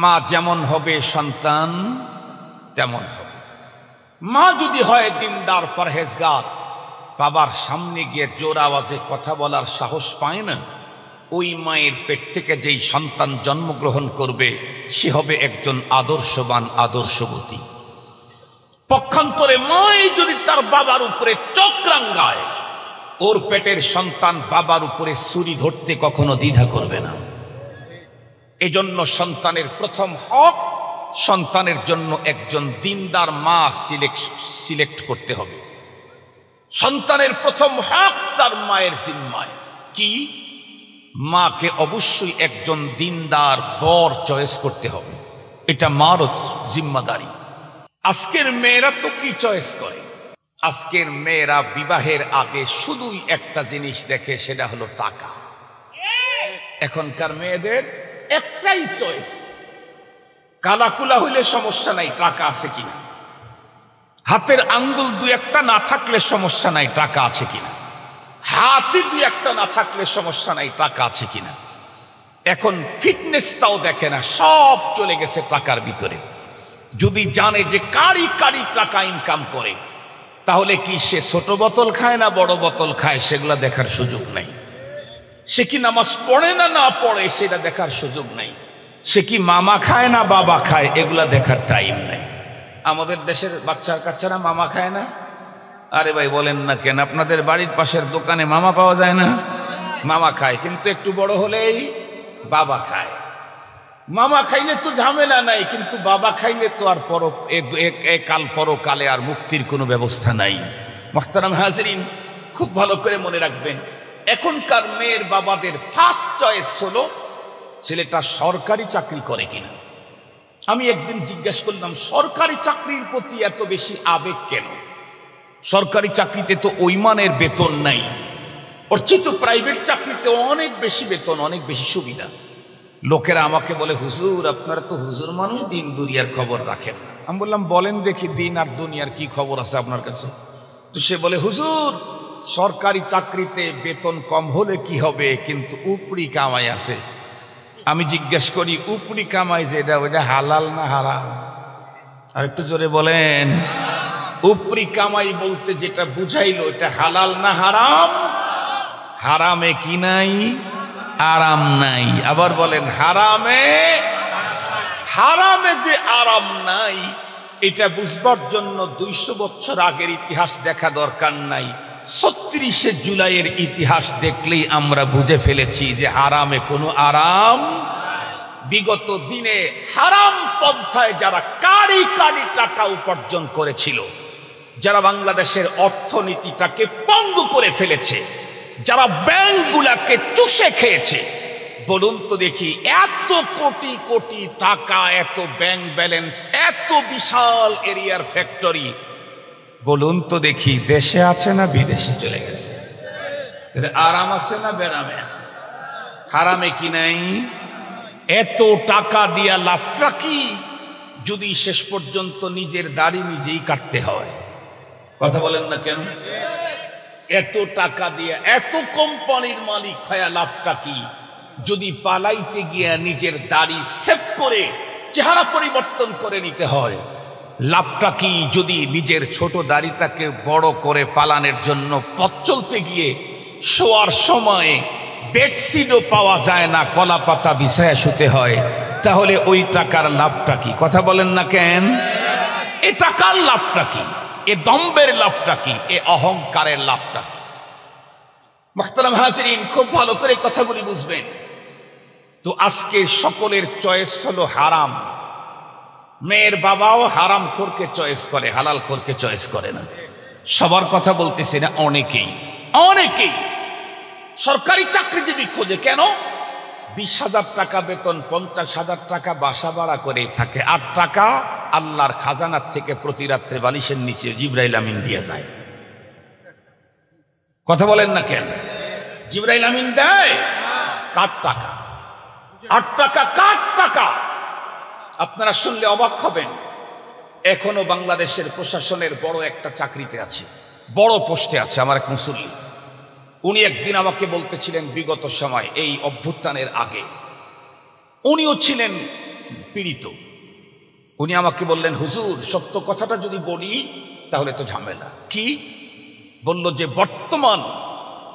মা যেমন হবে সন্তান তেমন হবে। মা যদি হয় দিনদার পরহেজগার, বাবার সামনে গিয়ে জোর আওয়াজে কথা বলার সাহস পায় না, ওই মায়ের পেট থেকে যেই সন্তান জন্মগ্রহণ করবে সে হবে একজন আদর্শবান, আদর্শবতী। পক্ষান্তরে মাই যদি তার বাবার উপরে চোখ রাঙায়, ওর পেটের সন্তান বাবার উপরে ছুরি ধরতে কখনো দ্বিধা করবে না। এজন্য সন্তানের প্রথম হক, সন্তানের জন্য একজন দিনদার মা সিলেক্ট করতে হবে। সন্তানের প্রথম হক তার মায়ের জিম্মায়। কি? মাকে অবশ্যই একজন দিনদার বর চয়েস করতে হবে, এটা মারও জিম্মাদারি। আজকের মেয়েরা তো কি চয়েস করে? আজকের মেয়েরা বিবাহের আগে শুধুই একটা জিনিস দেখে, সেটা হলো টাকা। এখনকার মেয়েদের একটাই চয়েস, কালাকুলা হইলে সমস্যা নাই, টাকা আছে কিনা। হাতের আঙ্গুল দুই একটা না থাকলে সমস্যা নাই, টাকা আছে কিনা। হাতে দুই একটা না থাকলে সমস্যা নাই, টাকা আছে কিনা। এখন ফিটনেসটাও দেখে না, সব চলে গেছে টাকার ভিতরে। যদি জানে যে কারি কারি টাকা ইনকাম করে, তাহলে কি সে ছোট বোতল খায় না বড় বোতল খায় সেগুলা দেখার সুযোগ নাই। সে কি নামাজ পড়ে না না পড়ে সেটা দেখার সুযোগ নাই। সে কি মামা খায় না বাবা খায় এগুলা দেখার টাইম নাই। আমাদের দেশের বাচ্চার কাচ্চারা মামা খায় না? আরে ভাই বলেন না কেন, আপনাদের বাড়ির পাশের দোকানে মামা পাওয়া যায় না? মামা খায়, কিন্তু একটু বড় হলেই বাবা খায়। মামা খাইলে তো ঝামেলা নাই, কিন্তু বাবা খাইলে তো আর কাল পরকালে আর মুক্তির কোনো ব্যবস্থা নাই। মুহতারাম হাজিরিন, খুব ভালো করে মনে রাখবেন, এখনকার মেয়ের বাবাদের ফার্স্ট চয়েস হলো ছেলেটা সরকারি চাকরি করে কিনা। আমি একদিন জিজ্ঞেস করলাম, সরকারি চাকরির প্রতি এত বেশি আবেগ কেন? সরকারি চাকরিতে তো ওই মানের বেতন নাই, ওর চেয়ে তো প্রাইভেট চাকরিতে অনেক বেশি বেতন, অনেক বেশি সুবিধা। লোকেরা আমাকে বলে, হুজুর আপনারা তো হুজুর মানুষ, দিন দুনিয়ার খবর রাখেন। আমি বললাম, বলেন দেখি দিন আর দুনিয়ার কি খবর আছে আপনার কাছে। তো সে বলে, হুজুর সরকারি চাকরিতে বেতন কম হলে কি হবে, কিন্তু উপরি কামাই আছে। আমি জিজ্ঞেস করি, উপরি কামাই যেটা ওইটা হালাল না হারাম? আর একটু জোরে বলেন। উপরি কামাই বলতে যেটা বুঝাইলো, এটা হালাল না হারাম? হারামে কি নাই? আরাম নাই। আবার বলেন, হারামে যে আরাম নাই, এটা বুঝবার জন্য 200 বছর আগের ইতিহাস দেখা দরকার নাই। 36শে জুলাইয়ের ইতিহাস দেখলেই আমরা বুঝে ফেলেছি যে হারামে কোনো আরাম। বিগত দিনে হারাম পন্থায় যারা কারি কারি টাকা উপার্জন করেছিল, যারা বাংলাদেশের অর্থনীতিটাকে পঙ্গু করে ফেলেছে, যারা ব্যাংকগুলাকে চুষে খেয়েছে, বলুন তো দেখি, এত কোটি কোটি টাকা, এত ব্যাংক ব্যালেন্স, এত বিশাল এরিয়ার ফ্যাক্টরি, বলুন তো দেখি দেশে আছে না বিদেশে চলে গেছে? আরাম আছে না বেরামে আছে? হারামে কি নাই? এত টাকা দিয়া লাভটা কি, যদি শেষ পর্যন্ত নিজের দাড়ি নিজেই কাটতে হয়? কথা বলেন না কেন? এত টাকা দিয়া এত কোম্পানির মালিক হয়ে লাভটা কি, যদি পালাইতে গিয়া নিজের দাড়ি সেভ করে চেহারা পরিবর্তন করে নিতে হয়? লাভটা কি যদি নিজের ছোট দাড়িটাকে বড় করে পালানোর জন্য পথ চলতে গিয়ে শোয়ার সময় বেডশিটও পাওয়া যায় না, কলা পাতা বিছায়া শুতে হয়, তাহলে ওই টাকার লাভটা কি? কথা বলেন না কেন? এ টাকার লাভটা কি? এ দম্বের লাভটা কি? এ অহংকারের লাভটা কি? মুহতারাম হাজিরিন, খুব ভালো করে কথাগুলি বুঝবেন। তো আজকে সকলের চয়েস হলো হারাম। মেয়ের বাবাও হারাম খোরকে চয়েস করে, হালাল খোরকে চয়েস করে না। সবার কথা বলতেছি না, অনেকেই সরকারি চাকরিজীবী খোঁজে। কেন? 20,000 টাকা বেতন, 50,000 টাকা বাসা ভাড়া করে থাকে, 8 টাকা আল্লাহর খাজানার থেকে প্রতি রাত্রে বালিশের নিচে জিবরাইল আমিন দিয়ে যায়। কথা বলেন না কেন? জিবরাইল আমিন দেয় কার টাকা? 8 টাকা কার টাকা? আপনারা শুনলে অবাক হবেন। এখনো বাংলাদেশের প্রশাসনের বড় একটা চাকরিতে আছে, বড় পোস্টে আছে আমার এক মুসল্লি। উনি একদিন আমাকে বলতেছিলেন, বিগত সময় এই অভ্যুত্থানের আগে উনিও ছিলেন পীড়িত। উনি আমাকে বললেন, হুজুর সত্য কথাটা যদি বলি তাহলে তো ঝামেলা। কি? বলল যে বর্তমান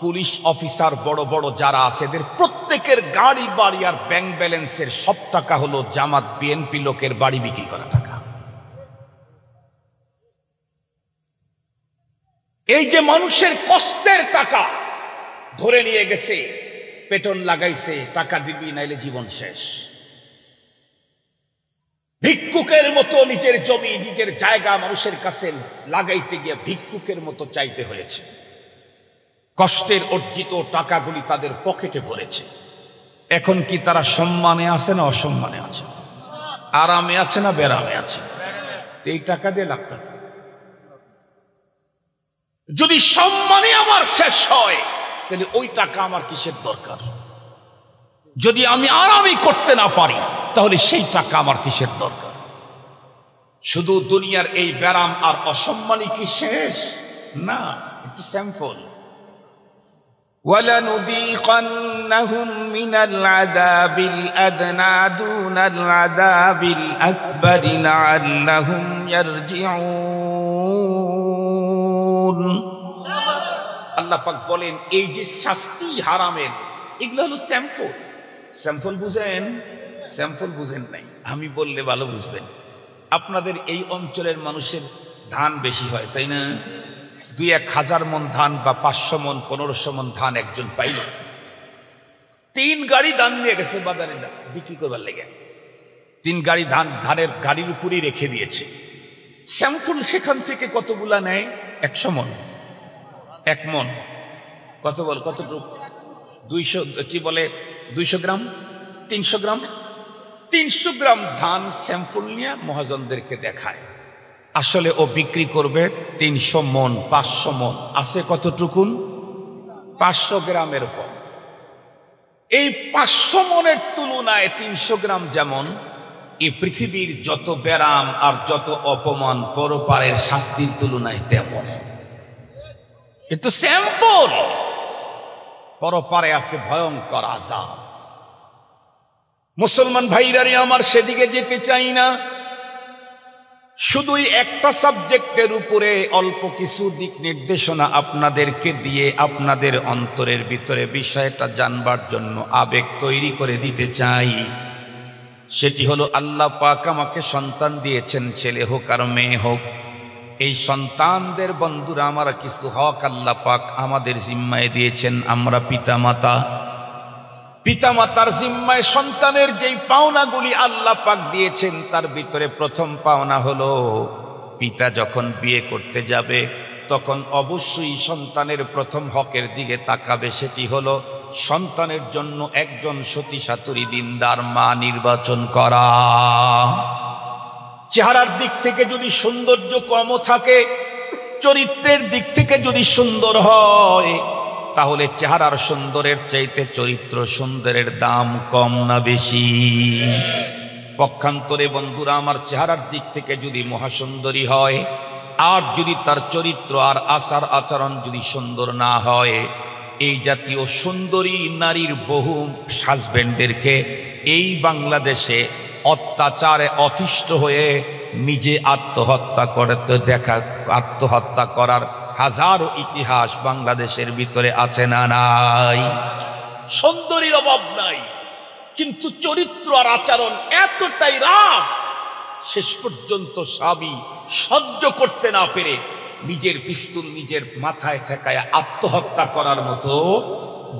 পুলিশ অফিসার বড় বড় যারা আছে এদের প্রত্যেকের গাড়ি বাড়ি আর ব্যাংক ব্যালেন্সের সব টাকা হলো জামাত বিএনপি লোকের বাড়ি বিক্রি করা টাকা। এই যে মানুষের কষ্টের টাকা ধরে নিয়ে গেছে, পেটন লাগাইছে, টাকা দিবি নাইলে জীবন শেষ। ভিক্ষুকের মতো নিজের জমি নিজের জায়গা মানুষের কাছে লাগাইতে গিয়ে ভিক্ষুকের মতো চাইতে হয়েছে। কষ্টের অর্জিত টাকাগুলি তাদের পকেটে ভরেছে। এখন কি তারা সম্মানে আছে না অসম্মানে আছে? আরামে আছে না বেরামে আছে? এই টাকা দিয়ে লাভ টাকা। যদি সম্মানে আমার শেষ হয় তাহলে ওই টাকা আমার কিসের দরকার? যদি আমি আরামই করতে না পারি তাহলে সেই টাকা আমার কিসের দরকার? শুধু দুনিয়ার এই ব্যারাম আর অসম্মানই কি শেষ? না, একটু স্যাম্পল। وَلَنُذِيقَنَّهُم مِّنَ الْعَذَابِ الْأَدْنَىٰ دُونَ الْعَذَابِ الْأَكْبَرِ لَعَلَّهُمْ يَرْجِعُونَ। আল্লাহ পাক বলেন, এই যে শাস্তি হারামের, এগুলো হলো স্যাম্পল। স্যাম্পল বুঝেন? স্যাম্পল বুঝেন নাই, আমি বললে ভালো বুঝবেন। আপনাদের এই অঞ্চলের মানুষের ধান বেশি হয়, তাই না? 2-1,000 মন ধান বা 500 মন 1500 মন ধান একজন পাইল, 3 গাড়ি ধান নিয়ে গেছে বাজারে বিক্রি করবার লেগে। 3 গাড়ি ধানের গাড়ির উপরেই রেখে দিয়েছে। স্যাম্পল সেখান থেকে কতগুলা নেয়? 100 মন, 1 মন কত বল, কতটুকু? 200 কি বলে, 200 গ্রাম, 300 গ্রাম, 300 গ্রাম ধান স্যাম্পল নিয়ে মহাজনদেরকে দেখায়। আসলে ও বিক্রি করবে 300 মন, 500 মন আছে কতটুকুন? 500 গ্রামের কম। এই 500 মনের তুলনায় 300 গ্রাম যেমন, এই পৃথিবীর যত ব্যারাম আর যত অপমান পরপারের শাস্তির তুলনায় তেমন। কিন্তু স্যাম্পল, পরপারে আছে ভয়ঙ্কর আযাব। মুসলমান ভাইরারে আমার, সেদিকে যেতে চাই না। শুধুই একটা সাবজেক্টের উপরে অল্প কিছু দিক নির্দেশনা আপনাদেরকে দিয়ে আপনাদের অন্তরের ভিতরে বিষয়টা জানবার জন্য আবেগ তৈরি করে দিতে চাই। সেটি হলো, আল্লাহ পাক আমাকে সন্তান দিয়েছেন, ছেলে হোক আর মেয়ে হোক। এই সন্তানদের বন্ধুরা আমার কিছু হক আল্লাহ পাক আমাদের জিম্মায় দিয়েছেন। আমরা পিতামাতা, পিতামাতার জিম্মায় সন্তানের যেই পাওনাগুলি আল্লাহ পাক দিয়েছেন তার ভিতরে প্রথম পাওনা হলো, পিতা যখন বিয়ে করতে যাবে তখন অবশ্যই সন্তানের প্রথম হকের দিকে তাকাবে। সেটি হলো সন্তানের জন্য একজন সতী সাতুরী দিনদার মা নির্বাচন করা। চেহারার দিক থেকে যদি সৌন্দর্য কমও থাকে, চরিত্রের দিক থেকে যদি সুন্দর হয়, তাহলে চেহারার সুন্দরের চাইতে চরিত্র সুন্দরের দাম কম না বেশি? পক্ষান্তরে বন্ধুরা আমার, চেহারার দিক থেকে যদি মহাসুন্দরী হয় আর যদি তার চরিত্র আর আচার আচরণ যদি সুন্দর না হয়, এই জাতীয় সুন্দরী নারীর বহু হাজবেন্ডদেরকে এই বাংলাদেশে অত্যাচারে অতিষ্ঠ হয়ে নিজে আত্মহত্যা করতে দেখা, আত্মহত্যা করার হাজারো ইতিহাস বাংলাদেশের ভিতরে আছে না নাই? সুন্দরীর অভাব নাই, কিন্তু চরিত্র আর আচরণ এতটাই রাগ, শেষ পর্যন্ত স্বামী সহ্য করতে না পেরে নিজের পিস্তল নিজের মাথায় ঠেকায় আত্মহত্যা করার মতো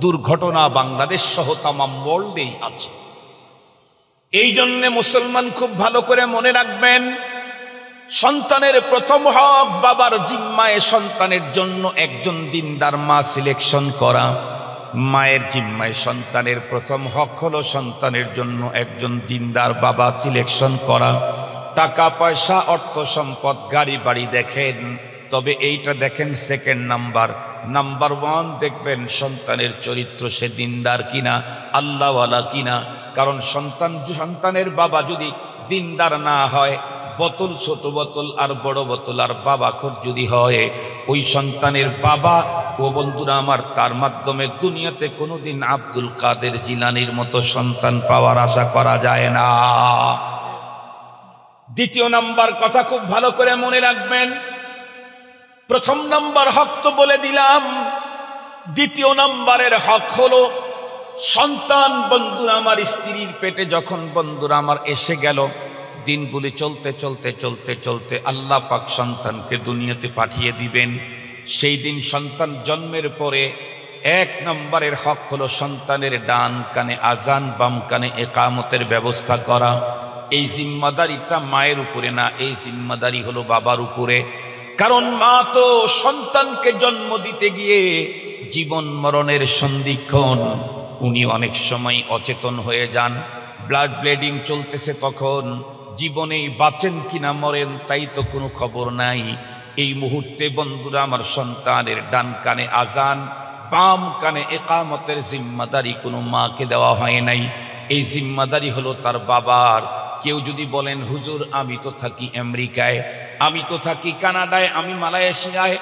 দুর্ঘটনা বাংলাদেশ সহ তামাম ওয়ার্ল্ডেই আছে। এই জন্য মুসলমান খুব ভালো করে মনে রাখবেন, সন্তানের প্রথম হক বাবার জিম্মায় সন্তানের জন্য একজন দিনদার মা সিলেকশন করা। মায়ের জিম্মায় সন্তানের প্রথম হক হলো সন্তানের জন্য একজন দিনদার বাবা সিলেকশন করা। টাকা পয়সা অর্থ সম্পদ গাড়ি বাড়ি দেখেন, তবে এইটা দেখেন সেকেন্ড নাম্বার। নাম্বার ওয়ান দেখবেন সন্তানের চরিত্র, সে দিনদার কিনা, আল্লাহওয়ালা কিনা। কারণ সন্তানের বাবা যদি দিনদার না হয়, বোতল ছোট বোতল আর বড় বোতল আর বাবাখোর যদি হয়, ওই সন্তানের বাবা ও বন্ধুরা আমার, তার মাধ্যমে দুনিয়াতে কোনোদিন আব্দুল কাদের জিলানীর মতো সন্তান পাওয়ার আশা করা যায় না। দ্বিতীয় নাম্বার কথা খুব ভালো করে মনে রাখবেন, প্রথম নাম্বার হক তো বলে দিলাম, দ্বিতীয় নাম্বারের হক হলো সন্তান। বন্ধুরা আমার, স্ত্রীর পেটে যখন বন্ধুরা আমার এসে গেল, দিনগুলি চলতে চলতে চলতে চলতে আল্লাহ পাক সন্তানকে দুনিয়াতে পাঠিয়ে দিবেন। সেই দিন সন্তান জন্মের পরে এক নম্বরের হক হলো সন্তানের ডান কানে আজান, বাম কানে একামতের ব্যবস্থা করা। এই জিম্মাদারিটা মায়ের উপরে না, এই জিম্মাদারি হলো বাবার উপরে। কারণ মা তো সন্তানকে জন্ম দিতে গিয়ে জীবন মরণের সন্ধিক্ষণ, উনি অনেক সময় অচেতন হয়ে যান, ব্লাড ব্লিডিং চলতেছে, তখন জীবনেই বাঁচেন কিনা মরেন তাই তো কোনো খবর নাই। এই মুহূর্তে বন্ধুরা আমার, সন্তানের ডান কানে আজান, বাম কানে একামতের জিম্মাদারি কোনো মাকে দেওয়া হয় নাই। এই জিম্মাদারি হলো তার বাবার। কেউ যদি বলেন, হুজুর আমি তো থাকি আমেরিকায়, আমি তো থাকি কানাডায়, আমি মালয়েশিয়ায়,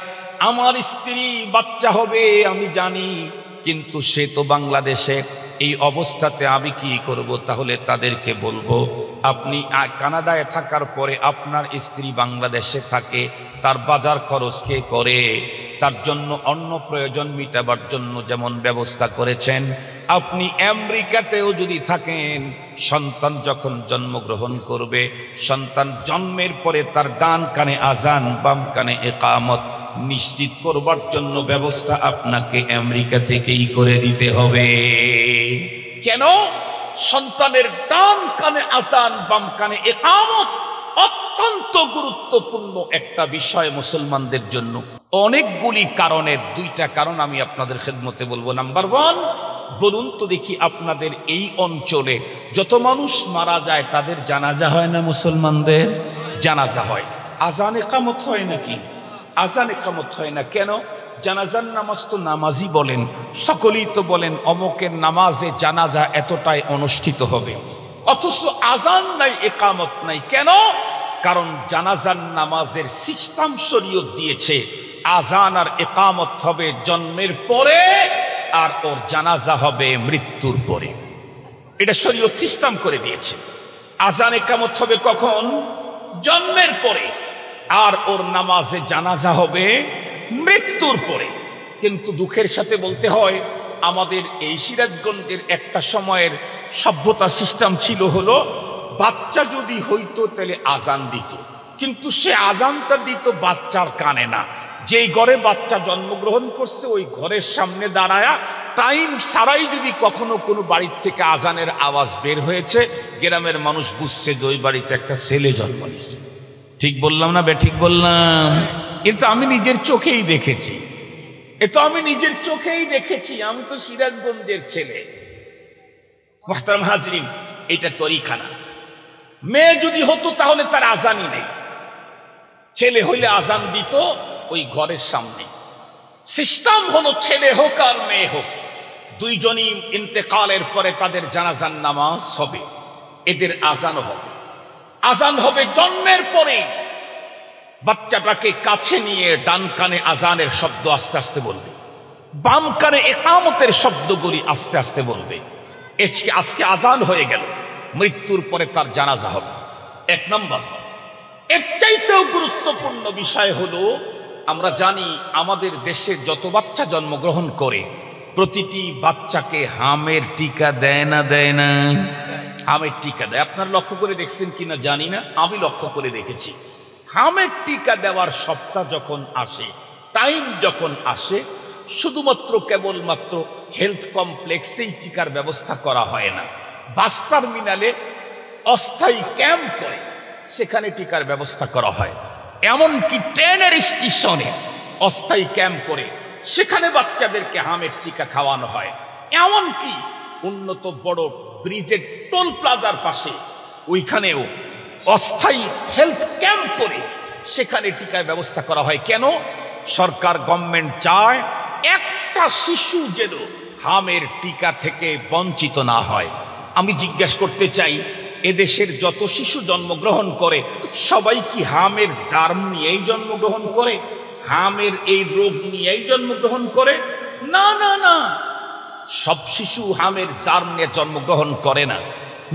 আমার স্ত্রী বাচ্চা হবে আমি জানি, কিন্তু সে তো বাংলাদেশে, এই অবস্থাতে আমি কি করব? তাহলে তাদেরকে বলবো, আপনি কানাডায় থাকার পরে আপনার স্ত্রী বাংলাদেশে থাকে, তার বাজার খরচ কে করে? তার জন্য অন্য প্রয়োজন মিটাবার জন্য যেমন ব্যবস্থা করেছেন, আপনি আমেরিকাতেও যদি থাকেন, সন্তান যখন জন্মগ্রহণ করবে, সন্তান জন্মের পরে তার ডান কানে আজান, বাম কানে একামত নিশ্চিত করবার জন্য ব্যবস্থা আপনাকে আমেরিকা থেকেই করে দিতে হবে। কেন? সন্তানের ডান কানে আজান, বাম কানে একামত অত্যন্ত গুরুত্বপূর্ণ একটা বিষয় মুসলমানদের জন্য। অনেকগুলি কারণের দুইটা কারণ আমি আপনাদের খেদমতে বলবো। নাম্বার ওয়ান, বলুন তো দেখি, আপনাদের এই অঞ্চলে যত মানুষ মারা যায় তাদের জানাজা হয় না? মুসলমানদের জানাজা হয়, আজান একামত হয় নাকি? আজান একামত হয় না কেন? জানাজার নামাজ তো নামাজই বলেন, সকলেই তো বলেন অমুকের নামাজে জানাজা এতটাই অনুষ্ঠিত হবে, অথচ আজান নাই, একামত নাই। কেন? কারণ জানাজার নামাজের সিস্টেম শরীয়ত দিয়েছে, আজান আর একামত হবে জন্মের পরে, আর ওর জানাজা হবে মৃত্যুর পরে। এটা শরীয়ত সিস্টেম করে দিয়েছে। আজান একামত হবে কখন? জন্মের পরে, আর ওর নামাজে জানাজা হবে মৃত্যুর পরে। কিন্তু দুঃখের সাথে বলতে হয়, আমাদের এই সিরাজগঞ্জের একটা সময়ের সভ্যতা সিস্টেম ছিল হলো, বাচ্চা যদি হইতো তাহলে আজান দিত, কিন্তু সে আজানটা দিত বাচ্চার কানে না। যেই ঘরে বাচ্চা জন্মগ্রহণ করছে ওই ঘরের সামনে দাঁড়ায়া টাইম ছাড়াই যদি কখনো কোনো বাড়ির থেকে আজানের আওয়াজ বের হয়েছে, গ্রামের মানুষ বুঝছে যে ওই বাড়িতে একটা ছেলে জন্ম নিছে। ঠিক বললাম না ঠিক বললাম? এটা আমি নিজের চোখেই দেখেছি, আমি তো সিরাজগঞ্জের ছেলে। মুহতারাম হাজরিন, এটা তরিকা না। মেয়ে যদি হতো তাহলে তার আজানই নেই, ছেলে হইলে আজান দিত ওই ঘরের সামনে। সিস্টেম হলো ছেলে হোক আর মেয়ে হোক, দুইজনই ইন্তেকালের পরে তাদের জানাজার নামাজ হবে, এদের আজানও হবে। আজান হবে জন্মের পরে। বাচ্চাটাকে কাছে নিয়ে ডান কানে আজানের শব্দ আস্তে আস্তে বলবে, বাম কানে একামতের শব্দগুলি আস্তে আস্তে বলবে। আজকে আজান হয়ে গেল, মৃত্যুর পরে তার জানাজা হবে। এক নম্বর। এর চাইতেও গুরুত্বপূর্ণ বিষয় হলো, আমরা জানি আমাদের দেশে যত বাচ্চা জন্মগ্রহণ করে প্রতিটি বাচ্চাকে হামের টিকা দেয় না দেয় না? হামের টিকা দেয়। আপনার লক্ষ্য করে দেখছেন কিনা জানি না, আমি লক্ষ্য করে দেখেছি। হামের টিকা দেওয়ার সপ্তাহ যখন আসে, টাইম যখন আসে, শুধুমাত্র কেবলমাত্র হেলথ কমপ্লেক্সেই টিকার ব্যবস্থা করা হয় না, বাস টার্মিনালে অস্থায়ী ক্যাম্প করে সেখানে টিকার ব্যবস্থা করা হয়। এমনকি ট্রেনের স্টেশনে অস্থায়ী ক্যাম্প করে সেখানে বাচ্চাদেরকে হামের টিকা খাওয়ানো হয়। এমনকি উন্নত বড় ব্রিজের টোল প্লাজার পাশে ওইখানেও অস্থায়ী হেলথ ক্যাম্প করে সেখানে টিকার ব্যবস্থা করা হয়। কেন? সরকার গভর্নমেন্ট চায় একটা শিশু যেন হামের টিকা থেকে বঞ্চিত না হয়। আমি জিজ্ঞাসা করতে চাই, এদেশের যত শিশু জন্মগ্রহণ করে সবাই কি হামের জার্ম নিয়েই জন্মগ্রহণ করে? হামের এই রোগ নিয়েই জন্মগ্রহণ করে? না না না, সব শিশু হামের জার্ম নিয়ে জন্মগ্রহণ করে না।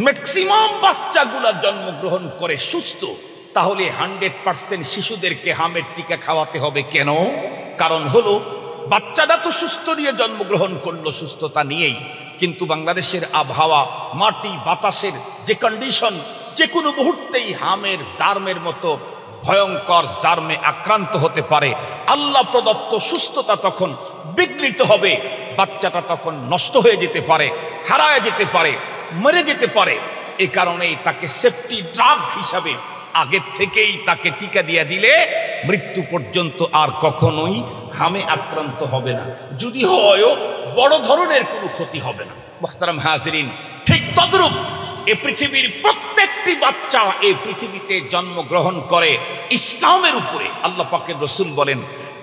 ম্যাক্সিমাম বাচ্চাগুলা জন্মগ্রহণ করে সুস্থ। তাহলে 100% শিশুদেরকে হামের টিকা খাওয়াতে হবে কেন? কারণ হলো বাচ্চাটা তো সুস্থ নিয়ে জন্মগ্রহণ করলো, সুস্থতা নিয়েই, কিন্তু বাংলাদেশের আবহাওয়া, মাটি, বাতাসের যে কন্ডিশন, যে কোনো মুহূর্তেই হামের জার্মের মতো ভয়ঙ্কর জার্মে আক্রান্ত হতে পারে। আল্লাহ প্রদত্ত সুস্থতা তখন বিঘ্নিত হবে, বাচ্চাটা তখন নষ্ট হয়ে যেতে পারে, হারায় যেতে পারে, মরে যেতে পারে। এ কারণেই তাকে সেফটি ড্রাগ হিসাবে আগের থেকেই তাকে টিকা দিয়ে দিলে মৃত্যু পর্যন্ত আর কখনোই হামে আক্রান্ত হবে না। যদি হয়ও বড় ধরনের কোনো ক্ষতি হবে না। মুহতারাম হাজিরিন, ঠিক তদ্রূপ এই পৃথিবীর প্রত্যেকটি বাচ্চা এই পৃথিবীতে জন্মগ্রহণ করে ইসলামের উপরে। আল্লাহ পাকের রাসূল বলেন,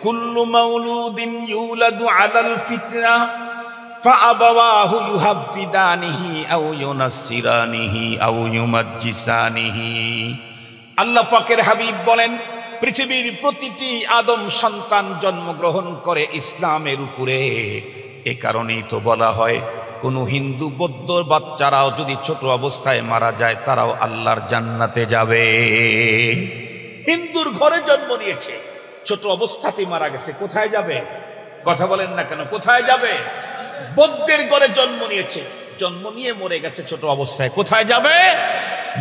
কুল্লু মাউলুদিন ইউলাদু আলাল ফিতরা ফাআবাওয়াহু ইউহাফিদানিহি আও ইউনাসসিরানিহি আও ইউমাজ্জিসানিহি। আল্লাহ পাকের হাবিব বলেন, পৃথিবীর প্রতিটি আদম সন্তান জন্মগ্রহণ করে ইসলামের উপরে। এ কারণেই তো বলা হয়, কোনো হিন্দু বৌদ্ধ বাচ্চারাও যদি ছোট অবস্থায় মারা যায় তারাও আল্লাহর জান্নাতে যাবে। হিন্দুর ঘরে জন্ম নিয়েছে, ছোট অবস্থাতেই মারা গেছে, কোথায় যাবে? কথা বলেন না কেন, কোথায় যাবে? বৌদ্ধের ঘরে জন্ম নিয়েছে, জন্ম নিয়ে মরে গেছে ছোট অবস্থায়, কোথায় যাবে?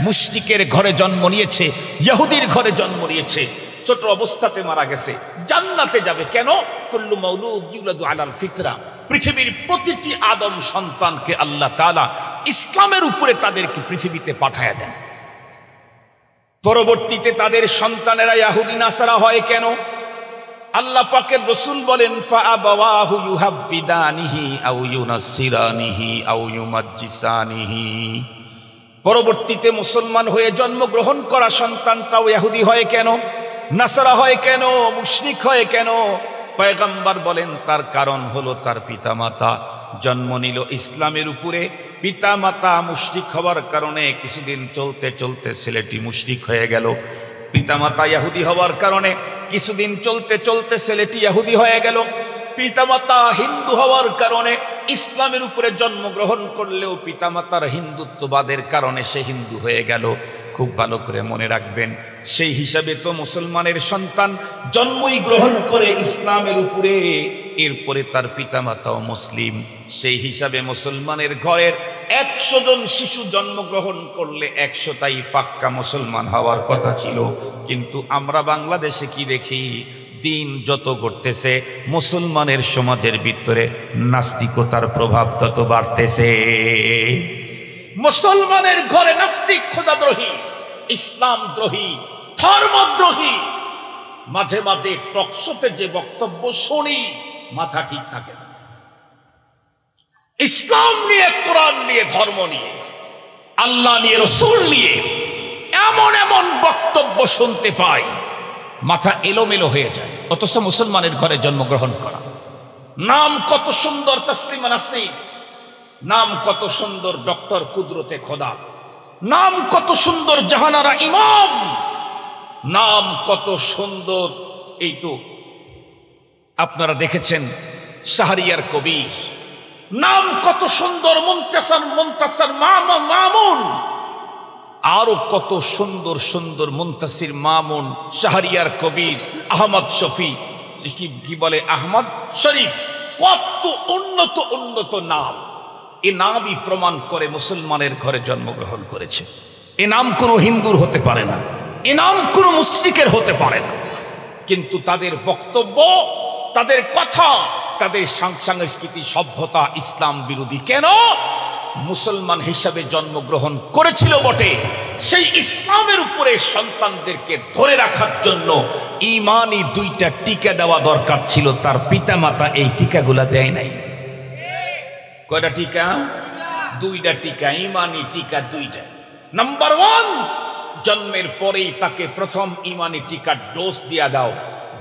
মুশরিকের ঘরে জন্ম নিয়েছে, ইহুদির ঘরে জন্ম নিয়েছে, ছোট অবস্থাতে মারা গেছে, জান্নাতে যাবে। কেন? কুল্লু মাউলুদ ইউলাদু আলাল ফিতরা। পৃথিবীর প্রতিটি আদম সন্তানকে আল্লাহ তাআলা ইসলামের উপরে তাদেরকে পৃথিবীতে পাঠায়া দেন। পরবর্তীতে তাদের সন্তানেরা ইহুদি নাসারা হয় কেন? আল্লাহ পাকের রাসূল বলেন, ফাআবাওয়াহু ইউহাফিদানিহি আও ইউনাসসিরানিহি আও ইউমাজ্জিসানিহি। পরবর্তীতে মুসলমান হয়ে জন্মগ্রহণ করা সন্তানটাও ইহুদি হয় কেন? নাসারা হয় কেন? মুশরিক হয় কেন? পয়গম্বর বলেন, তার কারণ হলো তার পিতামাতা জন্ম নিল ইসলামের উপরে, পিতামাতা মুশরিক হওয়ার কারণে কিছুদিন চলতে চলতে ছেলেটি মুশরিক হয়ে গেল। পিতামাতা ইহুদি হওয়ার কারণে কিছুদিন চলতে চলতে ছেলেটি ইহুদি হয়ে গেল। পিতামাতা হিন্দু হওয়ার কারণে ইসলামের উপরে জন্মগ্রহণ করলেও পিতামাতার হিন্দুত্ববাদের কারণে সে হিন্দু হয়ে গেল। খুব ভালো করে মনে রাখবেন, সেই হিসাবে তো মুসলমানের সন্তান জন্মই গ্রহণ করে ইসলামের উপরে, এরপরে তার পিতামাতাও মুসলিম। সেই হিসাবে মুসলমানের ঘরের 100 জন শিশু জন্মগ্রহণ করলে 100টাই পাক্কা মুসলমান হওয়ার কথা ছিল। কিন্তু আমরা বাংলাদেশে কি দেখি? দিন যত ঘটতেছে মুসলমানের সমাজের ভিতরে নাস্তিকতার প্রভাব তত বাড়তেছে। মুসলমানের ঘরে নাস্তিক, খোদাদ্রোহী, ইসলামদ্রোহী, ধর্মদ্রোহী। মাঝে মাঝে টকশোতে যে বক্তব্য শুনি মাথা ঠিক থাকে না। ইসলাম নিয়ে, কোরআন নিয়ে, ধর্ম নিয়ে, আল্লাহ নিয়ে, রাসূল নিয়ে এমন এমন বক্তব্য শুনতে পাই, মাথা এলোমেলো হয়ে যায়। অথচ মুসলমানের ঘরে জন্মগ্রহণ করা, নাম কত সুন্দর তাসলিমা নাসরিন, নাম কত সুন্দর ডক্টর কুদরতে খোদা, নাম কত সুন্দর জাহানারা ইমাম, নাম কত সুন্দর। এই তো আপনারা দেখেছেন শাহরিয়ার কবির, নাম কত সুন্দর মুনতাসার মামুন। আরো কত সুন্দর সুন্দর মুনতাসির মামুন, শাহরিয়ার কবির, আহমদ শফি, কি বলে আহমদ শরীফ, কত উন্নত উন্নত নাম। এ নামই প্রমাণ করে মুসলমানের ঘরে জন্মগ্রহণ করেছে। এ নাম কোনো হিন্দুর হতে পারে না, এ নাম কোনো মুশরিকের হতে পারে না। কিন্তু তাদের বক্তব্য, তাদের কথা, তাদের সংস্কৃতি, সভ্যতা ইসলাম বিরোধী। কেন? মুসলমান হিসাবে জন্মগ্রহণ করেছিল বটে, সেই ইসলামের উপরে সন্তানদেরকে ধরে রাখার জন্য ঈমানি দুইটা টিকা দেওয়া দরকার ছিল। তার পিতামাতা এই টিকাগুলা দেয় নাই। কয়টা টিকা? দুইটা টিকা, ঈমানি টিকা দুইটা। নাম্বার 1, জন্মের পরেই তাকে প্রথম ঈমানি টিকার ডোজ দিয়া দাও।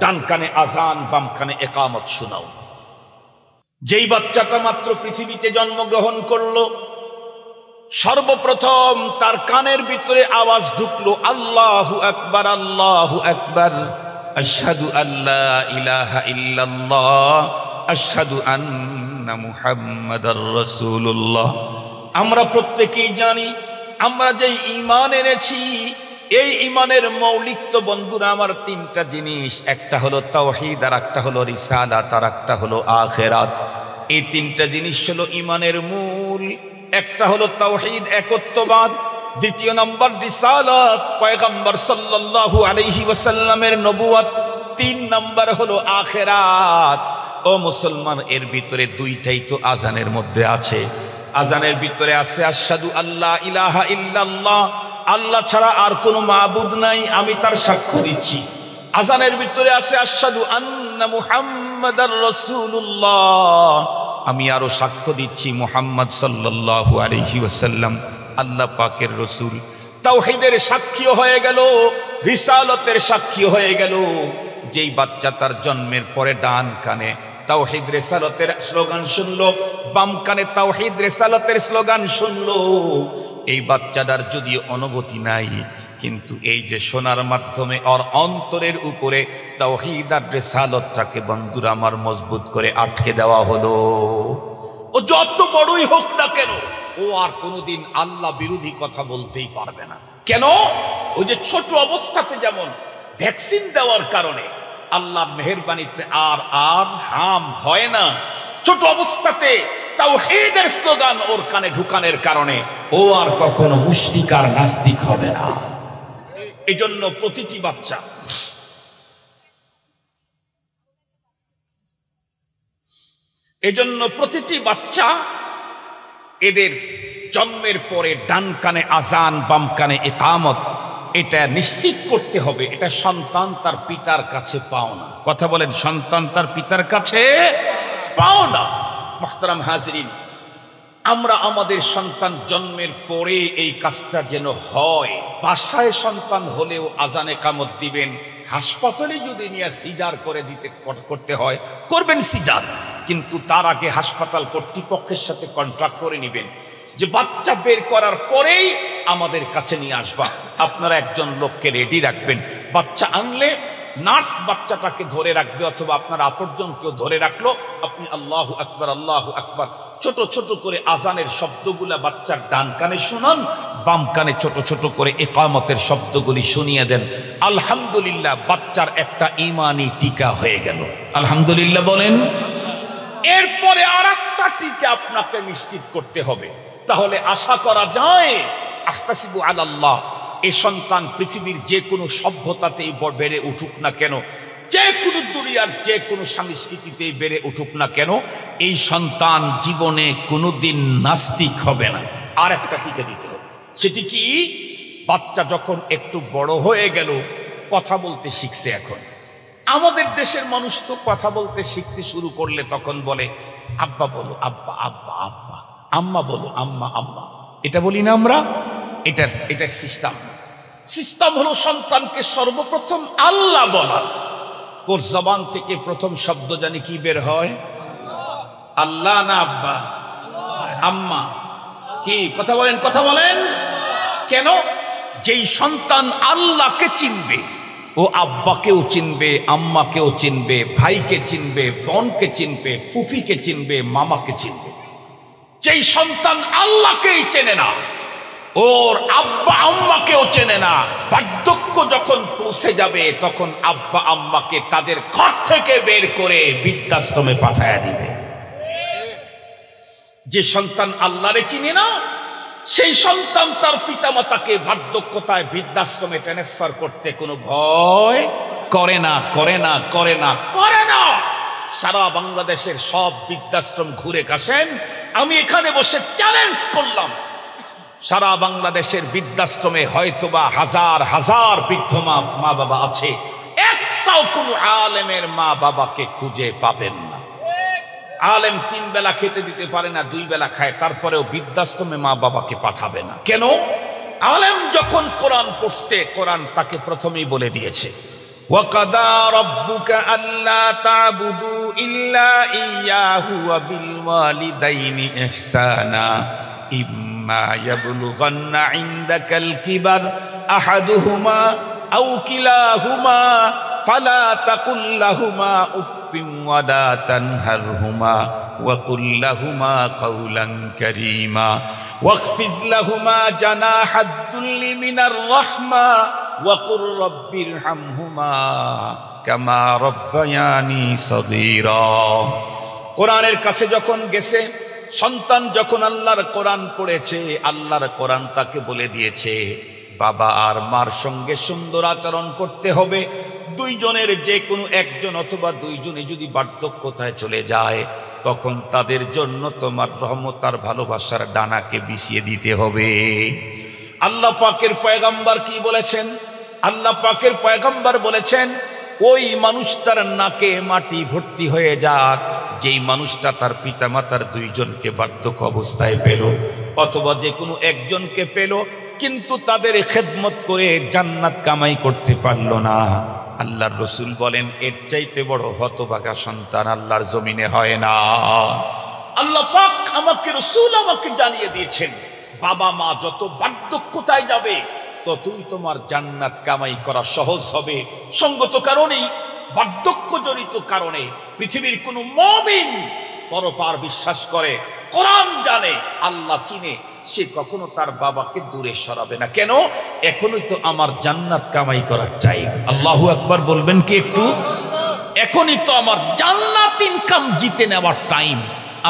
ডান কানে আজান, বাম কানে ইকামত শোনাও। যেই বাচ্চাটা মাত্র পৃথিবীতে জন্মগ্রহণ করলো, সর্বপ্রথম তার কানের ভিতরে আওয়াজ ঢুকলো, আল্লাহু আকবার, আল্লাহু আকবার, আশহাদু আল্লা ইলাহা ইল্লাল্লাহ, আশহাদু আন্না মুহাম্মাদার রাসূলুল্লাহ। আমরা প্রত্যেকেই জানি, আমরা যে ঈমান এনেছি, এই ঈমানের মৌলিক তো বন্ধুরা আমার তিনটা জিনিস। একটা হলো তাওহীদ, আর একটা হলো রিসালাত, আর একটা হলো আখিরাত। এই তিনটা জিনিস হলো ঈমানের মূল। একটা হলো তাওহীদ, একত্ববাদ। দ্বিতীয় নম্বর রিসালাত, পয়গম্বর সাল্লাল্লাহু আলাইহি ওয়াসাল্লামের নবুয়ত। 3 নম্বর হলো আখিরাত। ও মুসলমান, এর ভিতরে দুইটাই তো আজানের মধ্যে আছে। আজানের ভিতরে আছে আশহাদু আল্লা ইলাহা ইল্লাল্লাহ, আল্লাহ ছাড়া আর কোনো মাবুদ নাই, আমি তার সাক্ষ্য দিচ্ছি। আজানের ভিতরে আছে আশহাদু আন্না মুহাম্মাদার রাসূলুল্লাহ, আমি আরো সাক্ষ্য দিচ্ছি মুহাম্মদ সাল্লাল্লাহু আলাইহি ওয়াসাল্লাম আল্লাহ পাকের রসুল। তাওহীদের সাক্ষী হয়ে গেল, রিসালাতের সাক্ষী হয়ে গেল। যেই বাচ্চা তার জন্মের পরে ডান কানে তাওহীদ রিসালাতের স্লোগান শুনলো, বাম কানে তাওহীদ রিসালাতের স্লোগান শুনলো, এই বাচ্চাটার যদিও অনুভূতি নাই, কিন্তু এই যে শোনার মাধ্যমে ওর অন্তরের উপরে তাওহীদ আর রিসালাতটাকে বন্ধুরা আমার মজবুত করে আটকে দেওয়া হলো। ও যত বড়ই হোক না কেন, ও আর কোনোদিন আল্লাহ বিরোধী কথা বলতেই পারবে না। কেন? ওই যে ছোট অবস্থাতে যেমন ভ্যাকসিন দেওয়ার কারণে আল্লাহর মেহেরবানিতে আর হাম হয় না, ছোট অবস্থাতে তাওহীদের স্লোগান ওর কানে ঢুকানোর কারণে ও আর কখনো মুশরিক আর নাস্তিক হবে না। এজন্য প্রতিটি বাচ্চা এদের জন্মের পরে ডান কানে আজান, বাম কানে ইকামত, এটা নিশ্চিত করতে হবে এটা সন্তান তার পিতার কাছে পাও না। কথা বলেন, সন্তান তার পিতার কাছে পাও না। মুহতারাম হাজিরিন, আমরা আমাদের সন্তান জন্মের পরে এই কাজটা যেন হয়। বাসায় সন্তান হলেও আজান ইকামত দিবেন। হাসপাতালে যদি নিয়ে সিজার করে করতে হয় করবেন সিজার, কিন্তু তার আগে হাসপাতাল কর্তৃপক্ষের সাথে কন্ট্রাক্ট করে নেবেন যে বাচ্চা বের করার পরেই আমাদের কাছে নিয়ে আসবা। আপনারা একজন লোককে রেডি রাখবেন। বাচ্চা আনলে নার্স বাচ্চাটাকে ধরে রাখবে, অথবা আপনার আপরজন কেউ ধরে রাখলো, আপনি আল্লাহু আকবার, আল্লাহু আকবার ছোট ছোট করে আজানের শব্দগুলা বাচ্চার ডান কানে শোনান, বাম কানে ছোট ছোট করে ইকামতের শব্দগুলি শুনিয়ে দেন। আলহামদুলিল্লাহ, বাচ্চার একটা ঈমানি টিকা হয়ে গেল। আলহামদুলিল্লাহ বলেন। এরপরে আর একটা টিকা আপনাকে নিশ্চিত করতে হবে। তাহলে আশা করা যায়, আহতাসিবু আলাল্লাহ, এই সন্তান পৃথিবীর যে কোনো সভ্যতাতেই বেড়ে উঠুক না কেন, যে কোনো দুনিয়ার যে কোনো সংস্কৃতিতেই বেড়ে উঠুক না কেন, এই সন্তান জীবনে কোনোদিন নাস্তিক হবে না। আর একটা টিকা দিতে হবে। সেটি কি? বাচ্চা যখন একটু বড় হয়ে গেল, কথা বলতে শিখছে। এখন আমাদের দেশের মানুষ তো কথা বলতে শিখতে শুরু করলে তখন বলে আব্বা বলো আব্বা, আব্বা আব্বা, আম্মা বলো আম্মা আম্মা। এটা বলি না আমরা? এটা সিস্টেম হলো সন্তানকে সর্বপ্রথম আল্লাহ বলা। ওর জবান থেকে প্রথম শব্দ জানি কি বের হয়? আল্লাহ না আব্বা? আম্মা। কি কথা বলেন, কথা বলেন। কেন? যেই সন্তান আল্লাহকে চিনবে, ও আব্বাকেও চিনবে, আম্মাকেও চিনবে, ভাইকে চিনবে, বোনকে চিনবে, ফুফিকে চিনবে, মামাকে চিনবে। যেই সন্তান আল্লাহকেই চেনে না, ওর আব্বা আম্মাকেও চেনে না। বার্ধক্য যখন পৌঁছে যাবে তখন আব্বা আম্মাকে তাদের ঘর থেকে বের করে বৃদ্ধাশ্রমে পাঠায়া দিবে। যে সন্তান আল্লাহরে চিনে না, সেই সন্তান তার পিতামাতাকে বার্ধক্যতায় বৃদ্ধাশ্রমে ট্রান্সফার করতে কোনো ভয় করে না, করে না, করে না, করে না। সারা বাংলাদেশের সব বৃদ্ধাশ্রম ঘুরে আসেন, আমি এখানে বসে চ্যালেঞ্জ করলাম, সারা বাংলাদেশের বৃদ্ধাশ্রমে হয়তোবা হাজার হাজার বৃদ্ধ মা বাবা আছে, একটাও কোনো আলেমের মা বাবাকে খুঁজে পাবেন না। আলেম 3 বেলা খেতে দিতে পারে না, 2 বেলা খায়, তারপরেও বৃদ্ধাশ্রমে মা বাবাকে পাঠাবে না। কেন? আলেম যখন কোরআন পড়ছে, কোরআন তাকে প্রথমেই বলে দিয়েছে, ওয়াকাদা রাব্বুকা আল্লা তা'বুদু ইল্লা ইয়্যাহু ওয়া বিল ওয়ালিদাইনি ইহসানা ইম্মা ইয়াবলুগান্না ইনদাকাল কিবার আহাদুহুমা আও কিলাহুমা ফালা তাকুল লাহুমা উফফিন ওয়ালা তানহারহুমা ওয়া কুল লাহুমা কাওলান কারীমা ওয়াখফিজ লাহুমা জানাহাদ দুল্লি মিনার রাহমা ওয়া কুর রাব্বিরহামহুমা কামা রাব্বায়ানি সগীরা। কোরআনের কাছে যখন গেছে, সন্তান যখন আল্লাহর কোরআন পড়েছে, আল্লাহর কোরআন তাকে বলে দিয়েছে বাবা আর মার সঙ্গে সুন্দর আচরণ করতে হবে। 2 জনের যে কোনো একজন অথবা 2 জনে যদি বার্ধক্যতায় চলে যায়, তখন তাদের জন্য তোমার রহমত আর ভালোবাসার ডানাকে বিছিয়ে দিতে হবে। আল্লাহ পাকের পয়গম্বর কি বলেছেন? আল্লাহ পাকের পয়গম্বর বলেছেন, ওই মানুষটার নাকে মাটি ভর্তি হয়ে যাক যেই মানুষটা তার পিতা মাতার 2 জনকে বার্ধক্য অবস্থায় পেল, অথবা যে কোনো একজনকে পেল কিন্তু তাদের খেদমত করে জান্নাত কামাই করতে পারল না। আল্লাহর রসুল বলেন, এর চাইতে বড় হতভাগা সন্তান আল্লাহর জমিনে হয় না। আল্লাহ পাক আমাকে, রসুল আমাকে জানিয়ে দিয়েছেন, বাবা মা যত বার্ধক্যতায় যাবে ততই তোমার জান্নাত কামাই করা সহজ হবে। সঙ্গত কারণেই, বার্ধক্য জড়িত কারণে পৃথিবীর কোনো মুমিন পরপার বিশ্বাস করে, কোরআন জানে, আল্লাহ চিনে, সে কখনো তার বাবাকে দূরে সরাবে না। কেন? এখনই তো আমার জান্নাত কামাই করার টাইম। আল্লাহু আকবার বলবেন কি একটু? এখনই তো আমার জান্নাত ইনকাম জিতে নেওয়ার টাইম।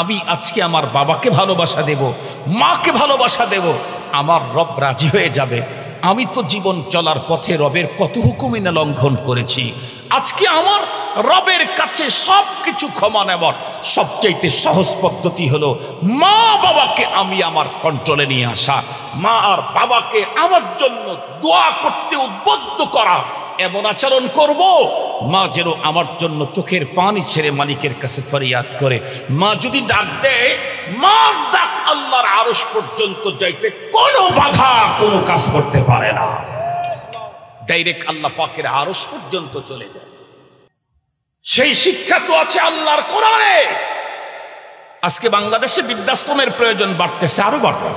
আমি আজকে আমার বাবাকে ভালোবাসা দেব, মাকে ভালোবাসা দেব, আমার রব রাজি হয়ে যাবে। আমি তো জীবন চলার পথে রবের কত হুকুমই না লঙ্ঘন করেছি। আজকে আমার রবের কাছে সব কিছু ক্ষমা নেওয়ার সবচাইতে সহজ পদ্ধতি হলো মা বাবাকে আমি আমার কন্ট্রোলে নিয়ে আসা, মা আর বাবাকে আমার জন্য দোয়া করতে উদ্বুদ্ধ করা। এমন আচরণ করব মা যেন আমার জন্য চোখের পানি ছেড়ে মালিকের কাছে ফরিয়াদ করে। মা যদি ডাক দেয়, মার ডাক আল্লাহর আরশ পর্যন্ত যাইতে কোনো বাধা, কোনো কাজ করতে পারে না, ডাইরেক্ট আল্লাহ পাকের আরশ পর্যন্ত চলে যায়। সেই শিক্ষা তো আছে আল্লাহর কোরআনে। আজকে বাংলাদেশে বৃদ্ধাশ্রমের প্রয়োজন বাড়তেছে, আরো বাড়বে,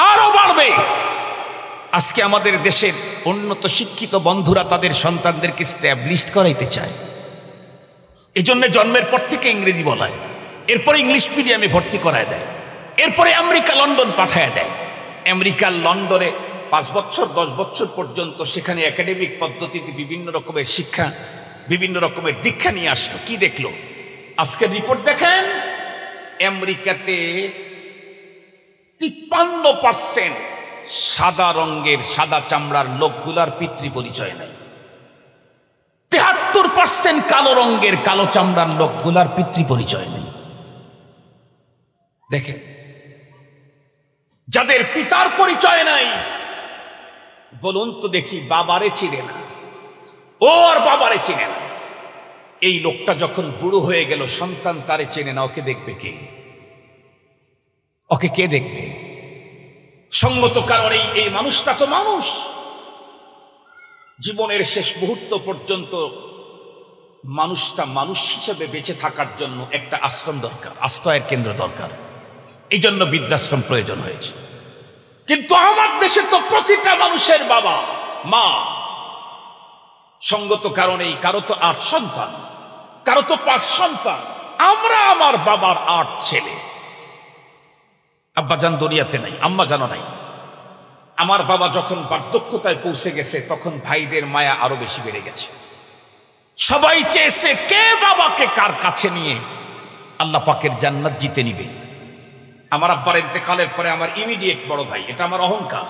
আরো বাড়বে। আজকে আমাদের দেশের উন্নত শিক্ষিত বন্ধুরা তাদের সন্তানদেরকে স্ট্যাবলিশ করাইতে চায়, এজন্য জন্মের পর থেকে ইংরেজি বলায়, এরপরে ইংলিশ মিডিয়ামে ভর্তি করায় দেয়, এরপরে আমেরিকা লন্ডন পাঠায় দেয়। আমেরিকার লন্ডনে 5 বছর 10 বছর পর্যন্ত সেখানে একাডেমিক পদ্ধতিতে বিভিন্ন রকমের শিক্ষা, বিভিন্ন রকমের দীক্ষা নিয়ে আসলো। কি দেখলো? আজকের রিপোর্ট দেখেন, আমেরিকাতে 53% সাদা রঙের, সাদা চামড়ার লোকগুলার পিতৃ পরিচয় নাই। 73% কালো রঙের, কালো চামড়ার লোকগুলার পিতৃ পরিচয় নেই। দেখেন, যাদের পিতার পরিচয় নাই, বলুন তো দেখি, বাবারে চিনে না, ও আর বাবারে চিনে না। এই লোকটা যখন বুড়ো হয়ে গেল, সন্তান তারে চেনে না, ওকে দেখবে কে? ওকে কে দেখবে? সঙ্গত কারণেই এই মানুষটা তো মানুষ, জীবনের শেষ মুহূর্ত পর্যন্ত মানুষটা মানুষ হিসেবে বেঁচে থাকার জন্য একটা আশ্রম দরকার, আশ্রয়ের কেন্দ্র দরকার। এই জন্য বৃদ্ধাশ্রম প্রয়োজন হয়েছে। কিন্তু আমার দেশে তো প্রতিটা মানুষের বাবা মা। সঙ্গত কারণেই কারো তো 8 সন্তান, কারো তো 5 সন্তান। আমরা আমার বাবার 8 ছেলে। আব্বাজান দুনিয়াতে নাই, আম্মা জানো নাই, আমার বাবা যখন বার্ধক্যতায় পৌঁছে গেছে তখন ভাইদের মায়া আরো বেশি বেড়ে গেছে। সবাই চেয়েছে কে বাবাকে কার কাছে নিয়ে আল্লাহ পাকের জান্নাত জিতে নিবে। আমার আব্বার ইন্তেকালের পরে আমার ইমিডিয়েট বড় ভাই, এটা আমার অহংকার,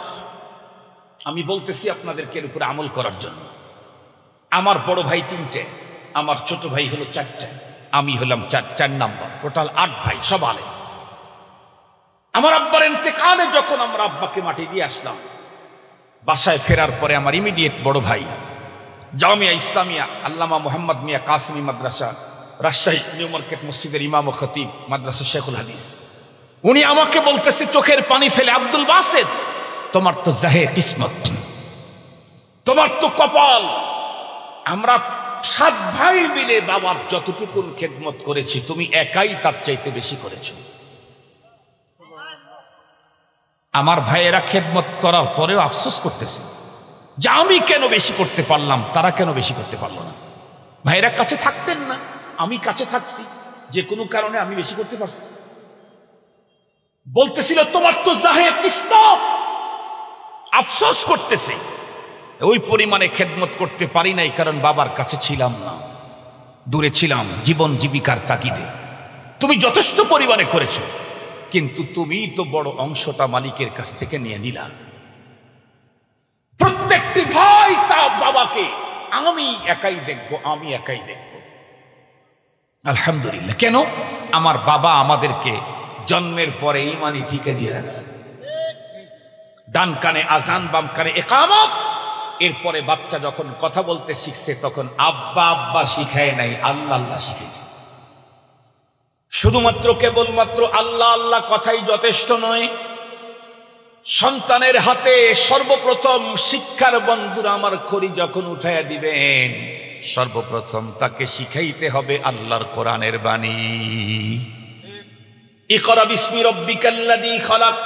আমি বলতেছি আপনাদেরকে এর উপরে আমল করার জন্য। আমার বড় ভাই 3টে, আমার ছোট ভাই হলো 4টে, আমি হলাম 4 নাম্বার, টোটাল 8 ভাই, সব আলেম। আমার আব্বার ইন্তেকালে যখন আমরা আব্বাকে মাটি দিয়ে আসলাম, বাসায় ফেরার পরে আমার ইমিডিয়েট বড় ভাই জামিয়া ইসলামিয়া আল্লামা মোহাম্মদ মিয়া কাসমি মাদ্রাসা, রাজশাহী নিউ মার্কেট মসজিদের ইমাম ও খতিব, মাদ্রাসা শেখুল হাদিস, উনি আমাকে বলতেছে চোখের পানি ফেলে, আব্দুল বাসেত তোমার তো জাহে কিসমত, তোমার তো কপাল। আমরা 7 ভাই মিলে বাবার যতটুকুন খেদমত করেছি তুমি একাই তার চাইতে বেশি করেছো। আমার ভাইয়েরা খেদমত করার পরেও আফসোস করতেছে যে আমি কেন বেশি করতে পারলাম, তারা কেন বেশি করতে পারলো না। ভাইয়েরা কাছে থাকতেন না, আমি কাছে থাকছি, যে কোনো কারণে আমি বেশি করতে পারছি। বলতেছিল তোমার তো জাহের কিসমত, আফসোস করতেছে ওই পরিমাণে খেদমত করতে পারি নাই, কারণ বাবার কাছে ছিলাম না, দূরে ছিলাম জীবন জীবিকার তাগিদে। তুমি যথেষ্ট পরিমাণে করেছো, কিন্তু তুমি তো বড় অংশটা মালিকের কাছ থেকে নিয়ে নিলা। প্রত্যেকটি ভাই তার বাবাকে আমি একাই দেখব, আমি একাই দেখব। আলহামদুলিল্লাহ। কেন? আমার বাবা আমাদেরকে জন্মের পরে ইমানি ঠিকে দিয়ে রাখছে। ডান কানে আজান, বাম কানে ইকামত। এরপরে বাচ্চা যখন কথা বলতে শিখছে তখন আব্বা আব্বা শিখায় নাই, আল্লাহ আল্লাহ শিখাইছে। শুধুমাত্র কেবলমাত্র আল্লাহ আল্লাহ কথাই যথেষ্ট নয়, সন্তানের হাতে সর্বপ্রথম শিক্ষার বন্ধুরা আমার খড়ি যখন উঠাইয়া দিবেন, সর্বপ্রথম তাকে শিখাইতে হবে আল্লাহর কোরআনের বাণী। ইকরা বিসমি রাব্বিকাল্লাযী খালাক,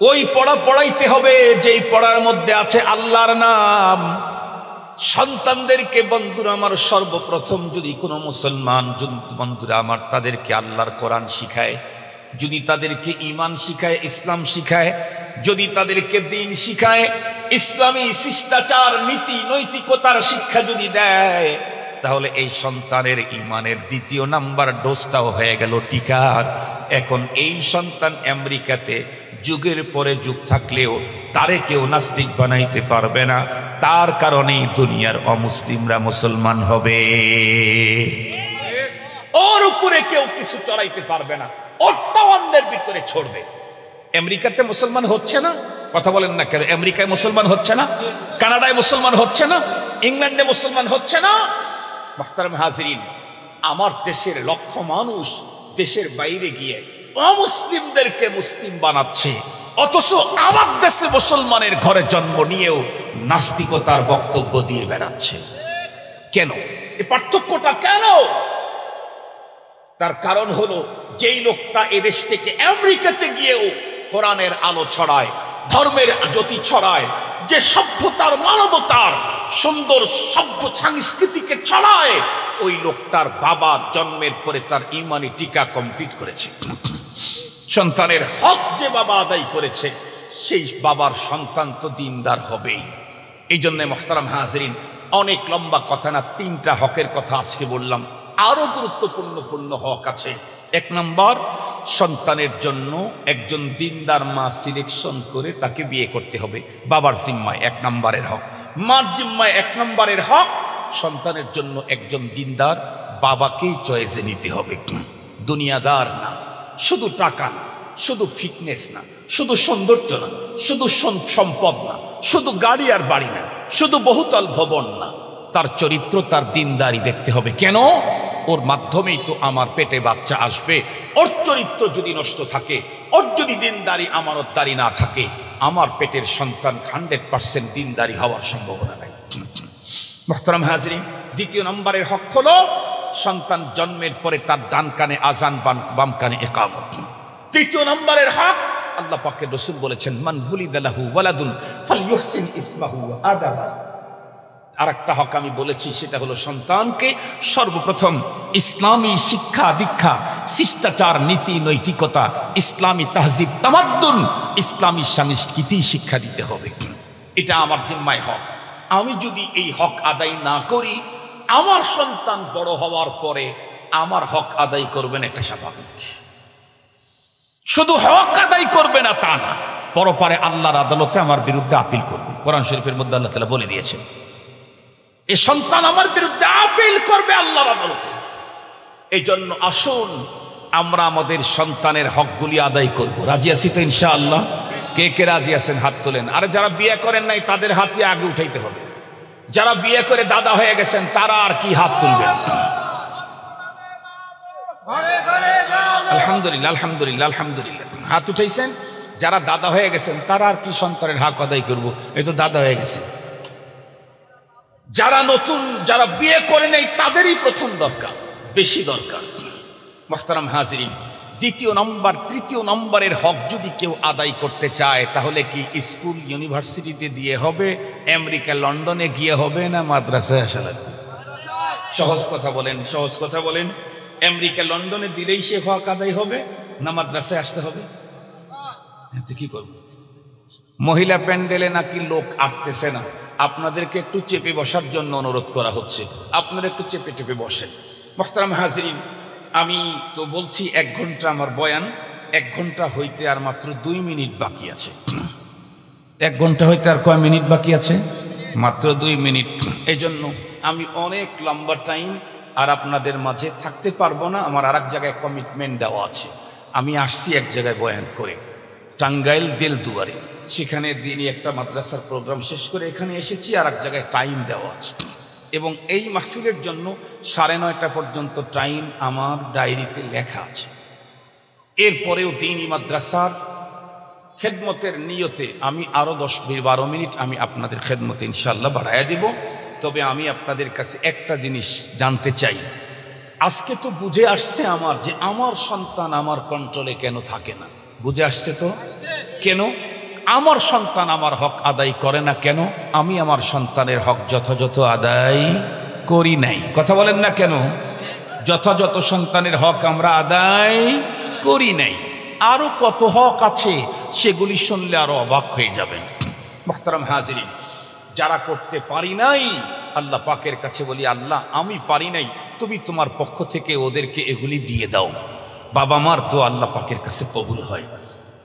ওই পড়া পড়াইতে হবে যেই পড়ার মধ্যে আছে আল্লাহর নাম। সন্তানদেরকে বন্ধুরা আমার সর্বপ্রথম যদি কোনো মুসলমান বন্ধুরা আমার তাদেরকে আল্লাহর কোরআন শিখায়, যদি তাদেরকে ঈমান শিখায়, ইসলাম শিখায়, যদি তাদেরকে দ্বীন শিখায়, ইসলামী শিষ্টাচার নীতি নৈতিকতার শিক্ষা যদি দেয়, তাহলে এই সন্তানের ঈমানের 2য় নাম্বার ডোজটাও হয়ে গেল টিকা। এখন এই সন্তান আমেরিকাতে যুগের পরে যুগ থাকলেও তারে কেউ নাস্তিক বানাইতে পারবে না, তার কারণেই দুনিয়ার অমুসলিমরা মুসলমান হবে। ওর উপরে কেউ কিছু চড়াইতে পারবে না, ওরটা অন্যের ভিতরে ছড়বে। আমেরিকাতে মুসলমান হচ্ছে না, কথা বলেন না কেন? আমেরিকায় মুসলমান হচ্ছে না, কানাডায় মুসলমান হচ্ছে না, ইংল্যান্ডে মুসলমান হচ্ছে না। মুহতারাম হাজিরিন, আমার দেশের লক্ষ মানুষ দেশের বাইরে গিয়ে অমুসলিমদেরকে মুসলিম বানাচ্ছে, অথচ আমার দেশে মুসলমানের ঘরে জন্ম নিয়েও নাস্তিকতার বক্তব্য দিয়ে বেড়াচ্ছে। কেন? এই পার্থক্যটা কেন? তার কারণ হলো যেই লোকটা এদেশ থেকে আমেরিকাতে গিয়েও কোরআনের আলো ছড়ায়, ধর্মের জ্যোতি ছড়ায়, যে সভ্যতার মানবতার সুন্দর সভ্য সংস্কৃতিকে ছড়ায়, ওই লোকটার বাবা জন্মের পরে তার ঈমানি টিকা কমপ্লিট করেছে। সন্তানের হক যে বাবা আদায় করেছে, সেই বাবার সন্তান তো দ্বীনদার হবেই। এই জন্য মুহতারাম হাজিরিন, অনেক লম্বা কথা না, 3টা হকের কথা আজকে বললাম। আরো গুরুত্বপূর্ণ হক আছে। 1 নম্বর, সন্তানের জন্য একজন দ্বীনদার মা সিলেকশন করে তাকে বিয়ে করতে হবে, বাবার জিম্মায় 1 নম্বরের হক। মার জিম্মায় 1 নম্বরের হক, সন্তানের জন্য একজন দ্বীনদার বাবাকেই চয়েসে নিতে হবে। দুনিয়াদার না, শুধু টাকা না, শুধু ফিটনেস না, শুধু সৌন্দর্য না, শুধু সম্পদ না, শুধু গাড়ি আর বাড়ি না, শুধু বহুতল ভবন না, তার চরিত্র, তার দ্বীনদারি দেখতে হবে। কেন? ওর মাধ্যমেই তো আমার পেটে বাচ্চা আসবে। ওর চরিত্র যদি নষ্ট থাকে, ওর যদি দ্বীনদারি আমানতদারি না থাকে, আমার পেটের সন্তান 100% দ্বীনদারি হওয়ার সম্ভাবনা নাই। মুহতারাম হাজিরিন, 2য় নম্বরের হক হলো সন্তান জন্মের পরে তার ডান কানে আজান, বাম কানে ইকামত। 3য় নম্বরের হক, আল্লাহ পাকের রাসূল বলেছেন, মান ওয়ালিদা লাহু ওয়ালাদুন ফালইউহসিন ইসমাহু ওয়া আদাবা। আর একটা হক আমি বলেছি, সেটা হলো সন্তানকে সর্বপ্রথম ইসলামী শিক্ষা দীক্ষা, শিষ্টাচার, নীতি নৈতিকতা, ইসলামী তাহজিব তামাদ্দুন, ইসলামী সংস্কৃতি শিক্ষা দিতে হবে। এটা আমার জিম্মায় হক। আমি যদি এই হক আদায় না করি, আমার সন্তান বড় হওয়ার পরে আমার হক আদায় করবে না, এটা স্বাভাবিক। শুধু হক আদায় করবে না তা না, পরপারে আল্লাহর আদালতে আমার বিরুদ্ধে আপিল করবে। কোরআন শরীফের মধ্যে আল্লাহ তাআলা বলে দিয়েছেন, এই সন্তান আমার বিরুদ্ধে আপিল করবে আল্লাহর আদালতে। এই জন্য আসুন আমরা আমাদের সন্তানের হকগুলি আদায় করব। রাজি আছি তো ইনশাআল্লাহ? কে কে রাজি আছেন হাত তোলেন। আর যারা বিয়ে করেন নাই তাদের হাতে আগে উঠাইতে হবে। যারা বিয়ে করে দাদা হয়ে গেছেন তারা আর কি হাত তুলবেন? আলহামদুলিল্লাহ, আলহামদুলিল্লাহ, আলহামদুলিল্লাহ, হাত উঠাইছেন। যারা দাদা হয়ে গেছেন তারা আর কি সন্তানের হক আদায় করব, এই তো দাদা হয়ে গেছে। যারা নতুন, যারা বিয়ে করে নেই তাদেরই প্রথম দরকার, বেশি দরকার। মুহতারাম হাজিরিন, দ্বিতীয় নম্বর, তৃতীয় নম্বরের হক যদি কেউ আদায় করতে চায়, তাহলে কি স্কুল ইউনিভার্সিটিতে দিয়ে হবে, আমেরিকা লন্ডনে গিয়ে হবে, না মাদ্রাসায় আসা লাগবে? সহজ কথা বলেন, সহজ কথা বলেন। আমেরিকা লন্ডনে দিলেই সে হক আদায় হবে, না মাদ্রাসায় আসতে হবে? কি করব? মহিলা প্যান্ডেলে নাকি লোক আটতেছে না, আপনাদেরকে একটু চেপে বসার জন্য অনুরোধ করা হচ্ছে। আপনারা একটু চেপে চেপে বসেন। মুহতারাম হাজিরিন, আমি তো বলছি 1 ঘন্টা আমার বয়ান, 1 ঘন্টা হইতে আর মাত্র 2 মিনিট বাকি আছে। 1 ঘন্টা হইতে আর কয় মিনিট বাকি আছে? মাত্র 2 মিনিট। এই জন্য আমি অনেক লম্বা টাইম আর আপনাদের মাঝে থাকতে পারবো না। আমার আর এক জায়গায় কমিটমেন্ট দেওয়া আছে। আমি আসছি এক জায়গায় বয়ান করে, টাঙ্গাইল দেলদুয়ারে। সেখানে দিনই একটা মাদ্রাসার প্রোগ্রাম শেষ করে এখানে এসেছি, আর এক জায়গায় টাইম দেওয়া আছে। এবং এই মাহফিলের জন্য 9:30 পর্যন্ত টাইম আমার ডায়েরিতে লেখা আছে। এরপরেও দিনই মাদ্রাসার খেদমতের নিয়তে আমি আরও 10-12 মিনিট আমি আপনাদের খেদমতে ইনশাআল্লাহ বাড়াইয়া দিব। তবে আমি আপনাদের কাছে একটা জিনিস জানতে চাই। আজকে তো বুঝে আসছে আমার, যে আমার সন্তান আমার কন্ট্রোলে কেন থাকে না। বুঝে আসছে তো? কেন আমার সন্তান আমার হক আদায় করে না? কেন আমি আমার সন্তানের হক যথাযথ আদায় করি নাই? কথা বলেন না কেন? যথাযথ সন্তানের হক আমরা আদায় করি নাই। আরো কত হক আছে, সেগুলি শুনলে আরো অবাক হয়ে যাবেন। মুহতারাম হাজিরিন, যারা করতে পারি নাই, আল্লাহ পাকের কাছে বলি, আল্লাহ আমি পারি নাই, তুমি তোমার পক্ষ থেকে ওদেরকে এগুলি দিয়ে দাও। বাবা মার দোয়া আল্লাহ পাকের কাছে কবুল হয়।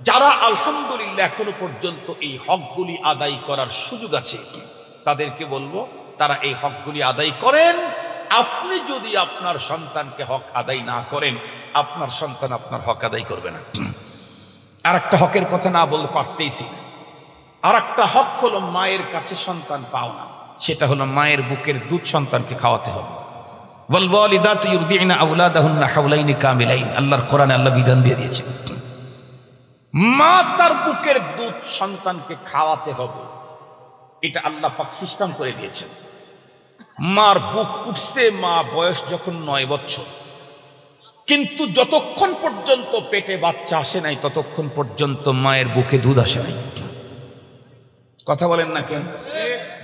যারা আলহামদুলিল্লাহ এখনো পর্যন্ত এই হকগুলি আদায় করার সুযোগ আছে, তাদেরকে বলবো তারা এই হকগুলি আদায় করেন। আপনি যদি আপনার সন্তানকে হক আদায় না করেন, আপনার সন্তান আপনার হক আদায় করবে না। আর একটা হকের কথা না বলতে পারতেইছি। আর একটা হক হলো মায়ের কাছে সন্তান পাওনা। সেটা হলো মায়ের বুকের দুধ সন্তানকে খাওয়াতে হবে। ওয়াল ওয়ালিদাতু ইউরদি'না আওলাদাহুন্না হাওলাইনি কামিলাইন, আল্লাহর কোরআনে আল্লাহ বিধান দিয়ে দিয়েছেন, মা তার বুকের দুধ সন্তানকে খাওয়াতে হবে। এটা আল্লাহ পাক সিস্টেম করে দিয়েছেন। মার বুক উঠছে, মা বয়স যখন 9 বছর, কিন্তু যতক্ষণ পর্যন্ত পেটে বাচ্চা আসে নাই, ততক্ষণ পর্যন্ত মায়ের বুকে দুধ আসে নাই। কথা বলেন না কেন?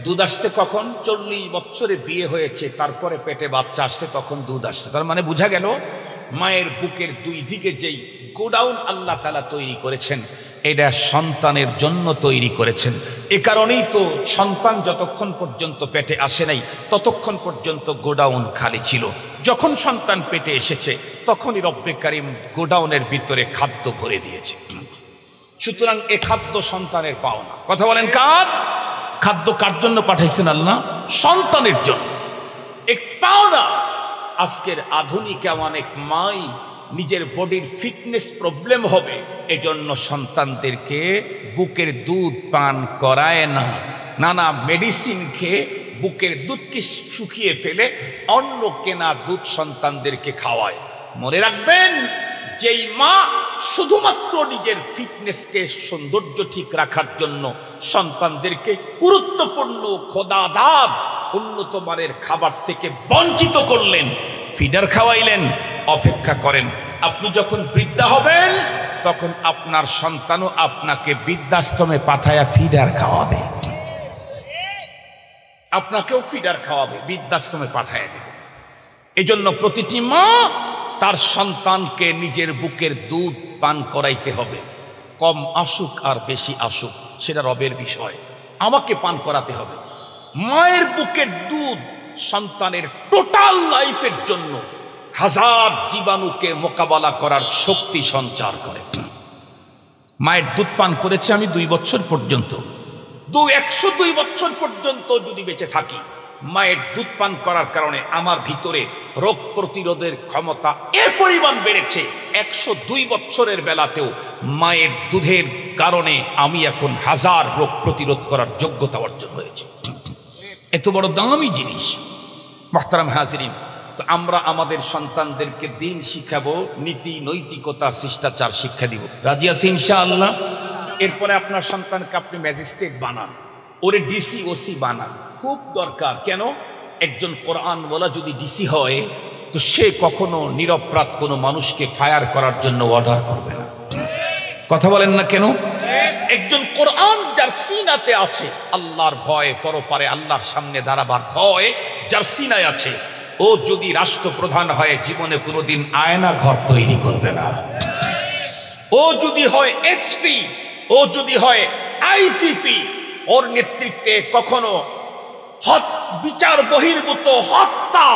দুধ আসছে কখন? 40 বছরে বিয়ে হয়েছে, তারপরে পেটে বাচ্চা আসছে, তখন দুধ আসছে। তার মানে বোঝা গেল মায়ের বুকের 2 দিকে যেই গোডাউন আল্লাহ তাআলা তৈরি করেছেন, এটা সন্তানের জন্য তৈরি করেছেন। এ কারণেই তো সন্তান যতক্ষণ পর্যন্ত পেটে আসে নাই, ততক্ষণ পর্যন্ত গোডাউন খালি ছিল। যখন সন্তান পেটে এসেছে, তখনই রব্বে কারিম গোডাউনের ভিতরে খাদ্য ভরে দিয়েছে। সুতরাং এ খাদ্য সন্তানের পাওনা। কথা বলেন কার? খাদ্য কার জন্য পাঠাইছেন আল্লাহ? সন্তানের জন্য। এক পাওনা। আজকের আধুনিক অনেক মাই নিজের বডির ফিটনেস প্রবলেম হবে, এজন্য সন্তানদেরকে বুকের দুধ পান করায় না, নানা মেডিসিন খেয়ে বুকের দুধকে শুকিয়ে ফেলে অন্য কেনা দুধ সন্তানদেরকে খাওয়ায়। মনে রাখবেন, যেই মা শুধুমাত্র নিজের ফিটনেসকে সৌন্দর্য ঠিক রাখার জন্য সন্তানদেরকে গুরুত্বপূর্ণ খোদাদার উন্নত মানের খাবার থেকে বঞ্চিত করলেন, ফিডার খাওয়াইলেন, অপেক্ষা করেন আপনি যখন বৃদ্ধা হবেন, তখন আপনার সন্তানও আপনাকে বৃদ্ধাশ্রমে পাঠায়া ফিডার খাওয়াবে। আপনাকেও ফিডার খাওয়াবে, বৃদ্ধাশ্রমে পাঠায় দেবে। এজন্য প্রতিটি মা তার সন্তানকে নিজের বুকের দুধ পান করাইতে হবে। কম আসুক আর বেশি আসুক সেটা রবের বিষয়, আমাকে পান করাতে হবে। মায়ের বুকের দুধ সন্তানের টোটাল লাইফের জন্য হাজার জীবাণুকে মোকাবেলা করার শক্তি সঞ্চার করে। মায়ের দুধ পান করেছে আমি 2 বছর পর্যন্ত, 102 বছর পর্যন্ত যদি বেঁচে থাকি, মায়ের দুধ পান করার কারণে আমার ভিতরে রোগ প্রতিরোধের ক্ষমতা এ পরিমাণ বেড়েছে। 102 বছরের বেলাতেও মায়ের দুধের কারণে আমি এখন 1000 রোগ প্রতিরোধ করার যোগ্যতা অর্জন হয়েছে। এত বড় দামি জিনিস। মুহতারাম হাজিরিন, তো আমরা আমাদের সন্তানদেরকে দিন শিখাবো, নীতি নৈতিকতা শিষ্টাচার শিক্ষা দিব। রাজি আছি ইনশাআল্লাহ? এরপরে আপনার সন্তানকে আপনি ম্যাজিস্ট্রেট বানান, ওরে ডিসি ওসি বানান, খুব দরকার। কেন? একজন কোরআনওয়ালা যদি ডিসি হয় তো সে কখনো নিরপরাধ কোনো মানুষকে ফায়ার করার জন্য অর্ডার করবে না। কথা বলেন না কেন? একজন কোরআন যার সিনাতে আছে আল্লাহর ভয়, পরপারে আল্লাহর সামনে দাঁড়াবার ভয় যার সিনায় আছে, ও যদি রাষ্ট্রপ্রধান হয় জীবনে কোনোদিন আয়না ঘর তৈরি করবে না। ও যদি হয় এসপি, ও যদি হয় আইজিপি, ওর নেতৃত্বে কখনো বিচার বহির্ভূত হত্যা,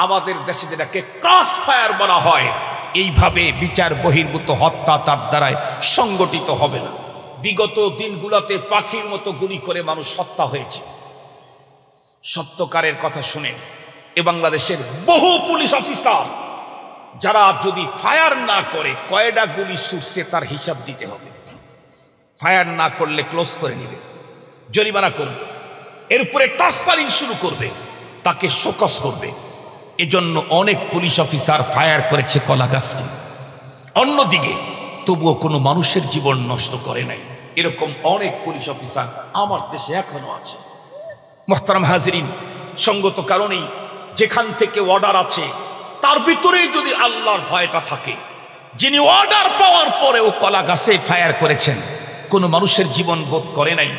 আমাদের দেশে যেটাকে ক্রস ফায়ার বলা হয়, এইভাবে বিচার বহির্ভূত হত্যা তার দ্বারায় সংগঠিত হবে না। বিগত দিনগুলোতে পাখির মতো গুলি করে মানুষ হত্যা হয়েছে। সত্যকারের কথা শুনে এ বাংলাদেশের বহু পুলিশ অফিসার যারা যদি ফায়ার না করে কয়টা গুলি ছুটছে তার হিসাব দিতে হবে। ফায়ার না করলে ক্লোজ করে নেবে, জরিমানা করবে, এরপরে টর্চারিং শুরু করবে, তাকে শোকস করবে। এজন্য অনেক পুলিশ অফিসার ফায়ার করেছে কলা গাছকে, অন্যদিকে তবুও কোনো মানুষের জীবন নষ্ট করে নাই। এরকম অনেক পুলিশ অফিসার আমার দেশে এখনো আছে। মুহতারাম হাজিরিন, সঙ্গত কারণেই যেখান থেকে অর্ডার আছে তার ভিতরেই যদি আল্লাহর ভয়টা থাকে, যিনি অর্ডার পাওয়ার পরেও কলা গাছে ফায়ার করেছেন, কোনো মানুষের জীবন বোধ করে নাই,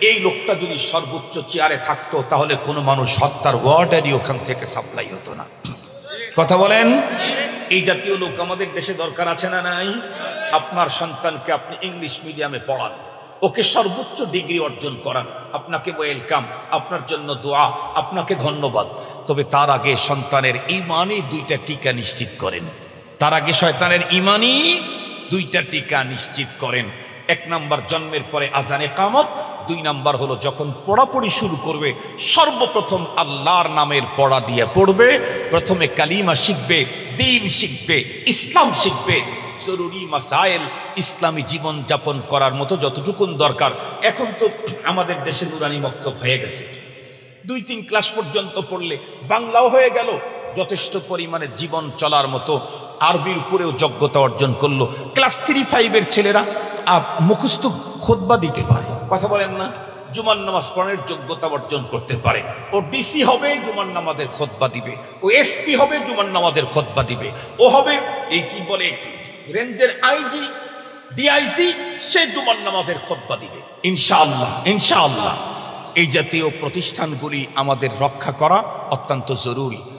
এই লোকটা যদি সর্বোচ্চ চেয়ারে থাকতো তাহলে কোনো মানুষ হত্যার ওয়ার্ডারই ওখান থেকে সাপ্লাই হতো না। কথা বলেন? এই জাতীয় লোক আমাদের দেশে দরকার আছে না নাই? আপনার সন্তানকে আপনি ইংলিশ মিডিয়ামে পড়ান, ওকে সর্বোচ্চ ডিগ্রি অর্জন করান, আপনাকে ওয়েলকাম, আপনার জন্য দোয়া, আপনাকে ধন্যবাদ। তবে তার আগে সন্তানের ইমানি 2টা টিকা নিশ্চিত করেন। তার আগে শয়তানের ইমানি 2টা টিকা নিশ্চিত করেন। 1 নাম্বার জন্মের পরে আজানে কামত, 2 নাম্বার হলো যখন পড়াপড়ি শুরু করবে সর্বপ্রথম আল্লাহর নামের পড়া দিয়ে পড়বে। প্রথমে কালিমা শিখবে, দ্বীন শিখবে, ইসলাম শিখবে, জরুরি মাসাইল, ইসলামী জীবন যাপন করার মতো যতটুকুন দরকার। এখন তো আমাদের দেশে নুরানি মক্তব হয়ে গেছে, 2-3 ক্লাস পর্যন্ত পড়লে বাংলাও হয়ে গেল, যথেষ্ট পরিমাণে জীবন চলার মতো আরবির উপরেও যোগ্যতা অর্জন করলো। ক্লাস 3-5 ছেলেরা মুখস্থ খুতবা দিতে পারে। কথা বলেন না? জুমার নামাজ পড়ার যোগ্যতা অর্জন করতে পারে। ও ডিসি হবে, জুমার নামাজের খুতবা দিবে। ও এসপি হবে, জুমার নামাজের খুতবা দিবে। ও হবে এই কি বলে রেঞ্জের আইজি, ডিআইজি, সে জুমার নামাজের খুতবা দিবে। ইনশাআল্লাহ, ইনশাআল্লাহ এই জাতীয় প্রতিষ্ঠানগুলি আমাদের রক্ষা করা অত্যন্ত জরুরি।